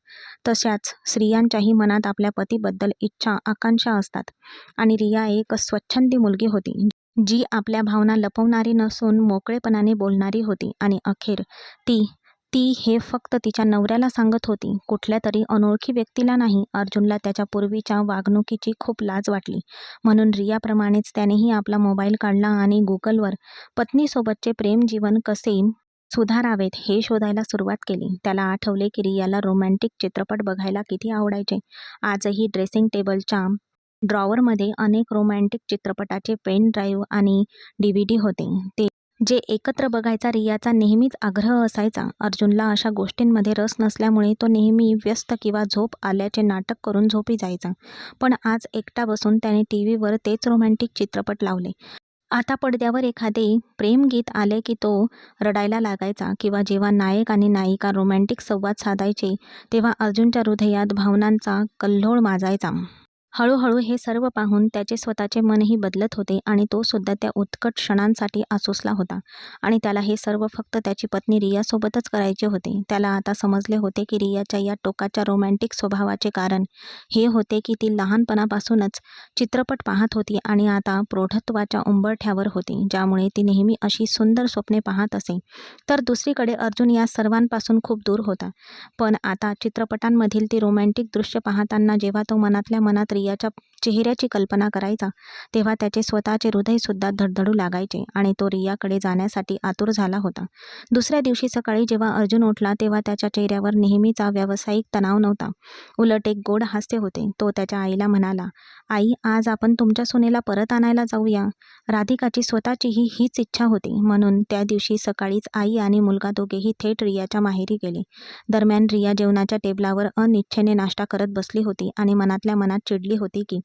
तशाच स्त्रियांच्याही मनात आपल्या पतीबद्दल इच्छा आकांक्षा असतात. आणि रिया एक स्वच्छंदी मुलगी होती, जी आपल्या भावना लपवणारी नसून मोकळेपणाने बोलणारी होती. आणि अखेर ती ती हे फक्त तिच्या नवऱ्याला सांगत होती, कुठल्या तरी अनोळखी व्यक्तीला नाही. अर्जुनला त्याच्या पूर्वीच्या वागणुकीची खूप लाज वाटली. म्हणून रियाप्रमाणेच त्यानेही आपला मोबाईल काढला आणि गुगलवर पत्नीसोबतचे प्रेमजीवन कसे सुधारावेत हे शोधायला सुरुवात केली. त्याला आठवले की रियाला रोमॅन्टिक चित्रपट बघायला किती आवडायचे. आजही ड्रेसिंग टेबलच्या ड्रॉवरमध्ये अनेक रोमॅन्टिक चित्रपटाचे पेन ड्राईव्ह आणि DVD होते, ते जे एकत्र बघायचा रियाचा नेहमीच आग्रह असायचा. अर्जुनला अशा गोष्टींमध्ये रस नसल्यामुळे तो नेहमी व्यस्त किंवा झोप आल्याचे नाटक करून झोपी जायचा. पण आज एकटा बसून त्याने टीव्हीवर तेच रोमॅन्टिक चित्रपट लावले. आता पडद्यावर एखादे प्रेमगीत आले की तो रडायला लागायचा किंवा जेव्हा नायक आणि नायिका रोमॅन्टिक संवाद साधायचे तेव्हा अर्जुनच्या हृदयात भावनांचा कल्लोळ माजायचा. हळूहळू हे सर्व पाहून त्याचे स्वतःचे मनही बदलत होते आणि तो सुद्धा त्या उत्कट क्षणांसाठी आसुसला होता. आणि त्याला हे सर्व फक्त त्याची पत्नी रियासोबतच करायचे होते. त्याला आता समजले होते की रियाच्या या टोकाच्या रोमॅन्टिक स्वभावाचे कारण हे होते की ती लहानपणापासूनच चित्रपट पाहत होती आणि आता प्रौढत्वाच्या उंबरठ्यावर होती, ज्यामुळे ती नेहमी अशी सुंदर स्वप्ने पाहत असे. तर दुसरीकडे अर्जुन या सर्वांपासून खूप दूर होता. पण आता चित्रपटांमधील ती रोमॅन्टिक दृश्य पाहताना जेव्हा तो मनातल्या मनात रियाच्या चेहऱ्याची कल्पना करायचा तेव्हा त्याचे स्वतःचे हृदयसुद्धा धडधडू लागायचे आणि तो रियाकडे जाण्यासाठी आतुर झाला होता. दुसऱ्या दिवशी सकाळी जेव्हा अर्जुन उठला तेव्हा त्याच्या चेहऱ्यावर नेहमीचा व्यावसायिक तणाव नव्हता, उलट एक गोड हास्य होते. तो त्याच्या आईला म्हणाला, आई, आज आपण तुमच्या सुनेला परत आणायला जाऊया. राधिकाची स्वतःचीही हीच इच्छा होती. म्हणून त्या दिवशी सकाळीच आई आणि मुलगा दोघेही थेट रियाच्या माहेरी गेले. दरम्यान रिया जेवणाच्या टेबलावर अनिच्छेने नाश्ता करत बसली होती आणि मनातल्या मनात चिडली होती की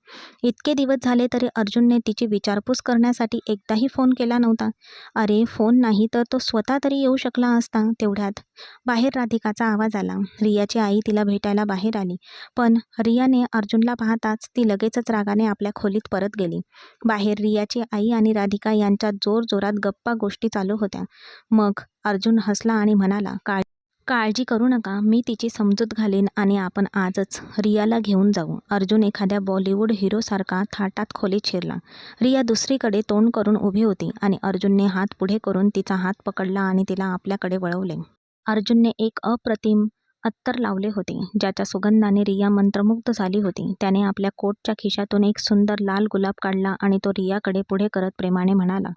इतके दिवस झाले तरी अर्जुनने तिची विचारपूस करण्यासाठी एकदाही फोन केला नव्हता. अरे, फोन नाही तर तो स्वतः तरी येऊ शकला असता. तेवढ्यात बाहेर राधिकाचा आवाज आला. रियाची आई तिला भेटायला बाहेर आली, पण रियाने अर्जुनला पाहताच ती लगेचच रागाने आपल्या खोलीत परत गेली. बाहेर रियाची आई आणि राधिका यांच्यात जोरजोरात गप्पा गोष्टी चालू होत्या. मग अर्जुन हसला आणि म्हणाला, काळजी करू नका, मी तिची समजूत घालीन आणि आपण आजच रियाला घेऊन जाऊ. अर्जुन एखाद्या बॉलिवूड हिरोसारखा थाटात खोलीत शिरला. रिया दुसरीकडे तोंड करून उभी होती आणि अर्जुनने हात पुढे करून तिचा हात पकडला आणि तिला आपल्याकडे वळवले. अर्जुनने एक अप्रतिम अत्तर लावले होते, ज्याच्या सुगंधाने रिया मंत्रमुग्ध झाली होती. त्याने आपल्या कोटच्या खिशातून एक सुंदर लाल गुलाब काढला आणि तो रियाकडे पुढे करत प्रेमाने म्हणाला,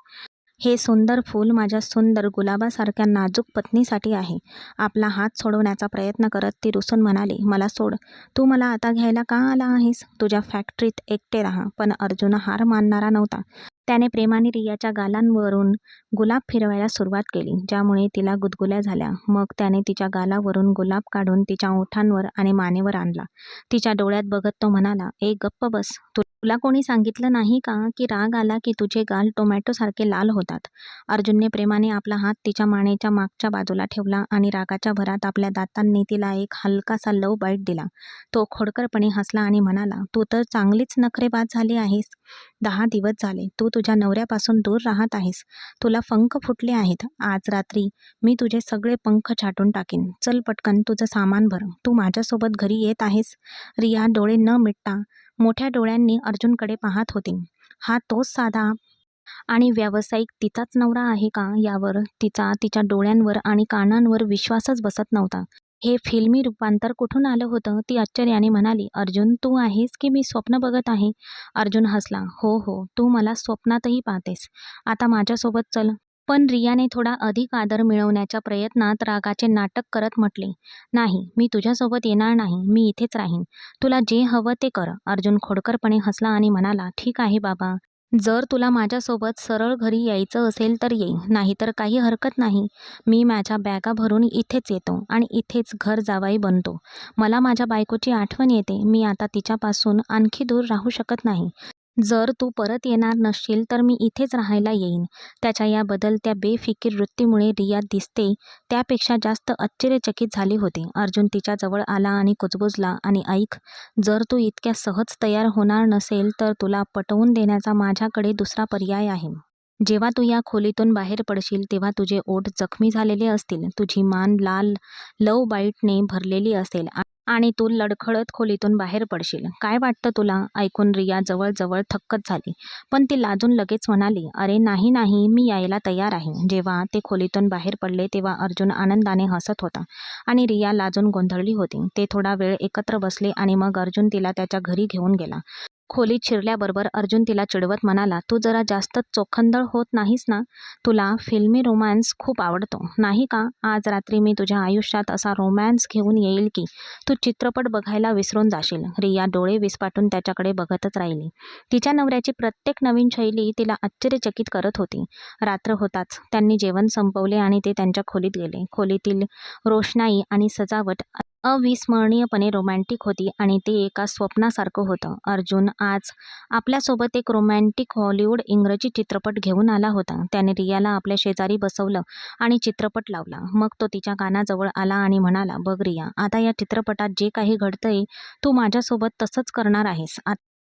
हे सुंदर फूल माझ्या सुंदर गुलाबासारख्या नाजूक पत्नीसाठी आहे. आपला हात सोडवण्याचा प्रयत्न करत ती रुसून म्हणाली, मला सोड. तू मला आता घ्यायला का आला आहेस? तुझ्या फॅक्टरीत एकटे राहा. पण अर्जुन हार मानणारा नव्हता. त्याने प्रेमाने रियाच्या गालांवरून गुलाब फिरवायला सुरुवात केली, ज्यामुळे तिला गुदगुल्या झाल्या. मग त्याने तिच्या गालावरून गुलाब काढून तिच्या ओठांवर आणि मानेवर आणला. तिच्या डोळ्यात बघत तो म्हणाला, गप्प बस. तुला कोणी सांगितलं नाही का की राग आला की तुझे गाल टोमॅटोसारखे लाल होतात? अर्जुनने प्रेमाने आपला हात तिच्या मानेच्या मागच्या बाजूला ठेवला आणि रागाच्या भरात आपल्या दातांनी तिला एक हलकासा लव बाईट दिला. तो खोडकरपणे हसला आणि म्हणाला, तू तर चांगलीच नखरेबाज झाली आहेस. 10 दिवस झाले तू तुझ्या नवऱ्यापासून दूर राहत आहेस. तुला पंख फुटले आहेत. आज रात्री मी तुझे सगळे पंख छाटून टाकीन. चल पटकन तुझं सामान भर. तू माझ्यासोबत घरी येत आहेस? रिया डोळे न मिटता मोठ्या डोळ्यांनी अर्जुनकडे पाहत होती. हा तोच साधा आणि व्यावसायिक तिचाच नवरा आहे का? यावर तिचा तिच्या डोळ्यांवर आणि कानांवर विश्वासच बसत नव्हता. हे फिल्मी रूपांतर कुठून आलं होतं? ती आश्चर्याने म्हणाली, अर्जुन तू आहेस की मी स्वप्न बघत आहे? अर्जुन हसला, हो हो, तू मला स्वप्नातही पाहतेस. आता माझ्यासोबत चल. पण रियाने थोडा अधिक आदर मिळवण्याच्या प्रयत्नात रागाचे नाटक करत म्हटले, नाही, मी तुझ्यासोबत येणार नाही. मी इथेच राहीन. तुला जे हवं ते कर. अर्जुन खोडकरपणे हसला आणि म्हणाला, ठीक आहे बाबा. जर तुला माझ्यासोबत सरळ घरी यायचं असेल तर ये, नाहीतर काही हरकत नाही. मी माझ्या बॅगा भरून इथेच येतो आणि इथेच घर जावाई बनतो. मला माझ्या बायकोची आठवण येते. मी आता तिच्यापासून आणखी दूर राहू शकत नाही. जर तू परत येणार नसशील तर मी इथेच राहायला येईन. त्याच्या या बदलत्या बेफिकीर वृत्तीमुळे रिया दिसते त्यापेक्षा जास्त आश्चर्यचकित झाली होती. अर्जुन तिच्या जवळ आला आणि कुजबुजला आणि ऐक, जर तू इतक्या सहज तयार होणार नसेल तर तुला पटवून देण्याचा माझ्याकडे दुसरा पर्याय आहे. जेव्हा तू या खोलीतून बाहेर पडशील तेव्हा तुझे ओठ जखमी झालेले असतील, तुझी मान लाल लव बाईटने भरलेली असेल आणि तू लडखडत खोलीतून बाहेर पडशील. काय वाटतं तुला? ऐकून रिया जवळजवळ थक्कच झाली. पण ती लाजून लगेच म्हणाली, अरे नाही नाही, मी यायला तयार आहे. जेव्हा ते खोलीतून बाहेर पडले तेव्हा अर्जुन आनंदाने हसत होता आणि रिया लाजून गोंधळली होती. ते थोडा वेळ एकत्र बसले आणि मग अर्जुन तिला त्याच्या घरी घेऊन गेला. खोलीत शिरल्याबरोबर अर्जुन तिला चिडवत म्हणाला, तू जरा जास्तच चोखंदळ होत नाहीस ना? तुला फिल्मी रोमॅन्स खूप आवडतो, नाही का? आज रात्री मी तुझ्या आयुष्यात असा रोमॅन्स घेऊन येईल की तू चित्रपट बघायला विसरून जाशील. रिया डोळे विस्फाटून त्याच्याकडे बघतच राहिली. तिच्या नवऱ्याची प्रत्येक नवीन शैली तिला आश्चर्यचकित करत होती. रात्र होताच त्यांनी जेवण संपवले आणि ते त्यांच्या खोलीत गेले. खोलीतील रोषणाई आणि सजावट अविस्मरणीयपणे रोमॅन्टिक होती आणि ते एका स्वप्नासारखं होतं. अर्जुन आज आपल्यासोबत एक रोमॅन्टिक हॉलिवूड इंग्रजी चित्रपट घेऊन आला होता. त्याने रियाला आपल्या शेजारी बसवलं आणि चित्रपट लावला. मग तो तिच्या कानाजवळ आला आणि म्हणाला, बघ रिया, आता या चित्रपटात जे काही घडतंय तू माझ्यासोबत तसंच करणार आहेस.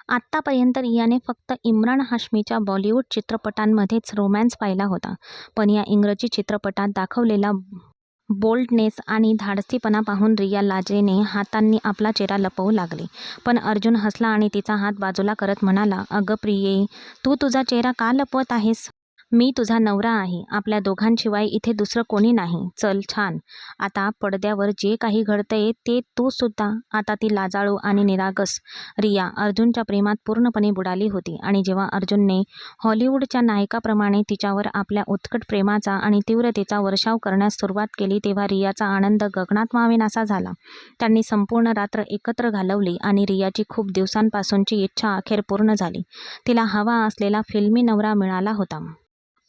आत्तापर्यंत रियाने फक्त इम्रान हाशमीच्या बॉलिवूड चित्रपटांमध्येच रोमॅन्स पाहिला होता, पण या इंग्रजी चित्रपटात दाखवलेला बोल्डनेस आणि धाडसीपणा पाहून रिया लाजेने हातांनी आपला चेहरा लपवू लागली. पण अर्जुन हसला आणि तिचा हात बाजूला करत म्हणाला, अगं प्रिये, तू तुझा चेहरा का लपवत आहेस? मी तुझा नवरा आहे. आपल्या दोघांशिवाय इथे दुसरं कोणी नाही. चल छान. आता पडद्यावर जे काही घडतंय ते तू सुद्धा. आता ती लाजाळू आणि निरागस रिया अर्जुनच्या प्रेमात पूर्णपणे बुडाली होती आणि जेव्हा अर्जुनने हॉलिवूडच्या नायकाप्रमाणे तिच्यावर आपल्या उत्कट प्रेमाचा आणि तीव्रतेचा वर्षाव करण्यास सुरुवात केली तेव्हा रियाचा आनंद गगनात मावेनासा झाला. त्यांनी संपूर्ण रात्र एकत्र घालवली आणि रियाची खूप दिवसांपासूनची इच्छा अखेर पूर्ण झाली. तिला हवा असलेला फिल्मी नवरा मिळाला होता.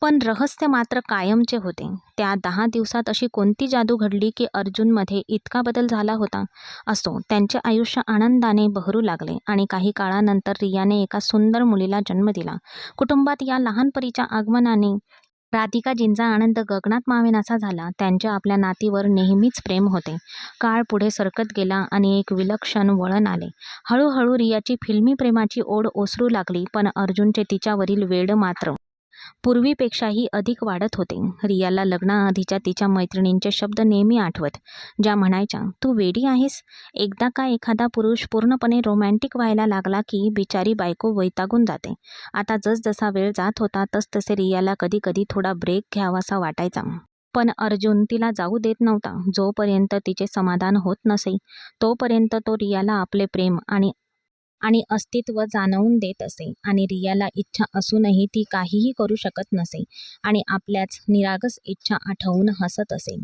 पण रहस्य मात्र कायमचे होते. त्या 10 दिवसात अशी कोणती जादू घडली की अर्जुनमध्ये इतका बदल झाला होता? असो, त्यांचे आयुष्य आनंदाने बहरू लागले आणि काही काळानंतर रियाने एका सुंदर मुलीला जन्म दिला. कुटुंबात या लहान परीच्या आगमनाने राधिकाजींचा आनंद गगनात मावेनासा झाला. त्यांचे आपल्या नातीवर नेहमीच प्रेम होते. काळ पुढे सरकत गेला आणि एक विलक्षण वळण आले. हळूहळू रियाची फिल्मी प्रेमाची ओढ ओसरू लागली, पण अर्जुनचे तिच्यावरील वेड मात्र पूर्वीपेक्षाही अधिक वाढत होते. रियाला लग्नाआधीच्या तिच्या मैत्रिणींचे शब्द नेहमी आठवत, ज्या म्हणायच्या, तू वेडी आहेस. एकदा का एखादा पुरुष पूर्णपणे रोमॅन्टिक व्हायला लागला की बिचारी बायको वैतागून जाते. आता जसजसा वेळ जात होता तसतसे रियाला कधी कधी थोडा ब्रेक घ्यावासा वाटायचा. पण अर्जुन तिला जाऊ देत नव्हता. जोपर्यंत तिचे समाधान होत नसे तोपर्यंत तो रियाला आपले प्रेम आणि आणि अस्तित्व जाणवून देत असे. आणि रियाला इच्छा असूनही ती काहीही करू शकत नसे आणि आपल्याच निरागस इच्छा आठवून हसत असे.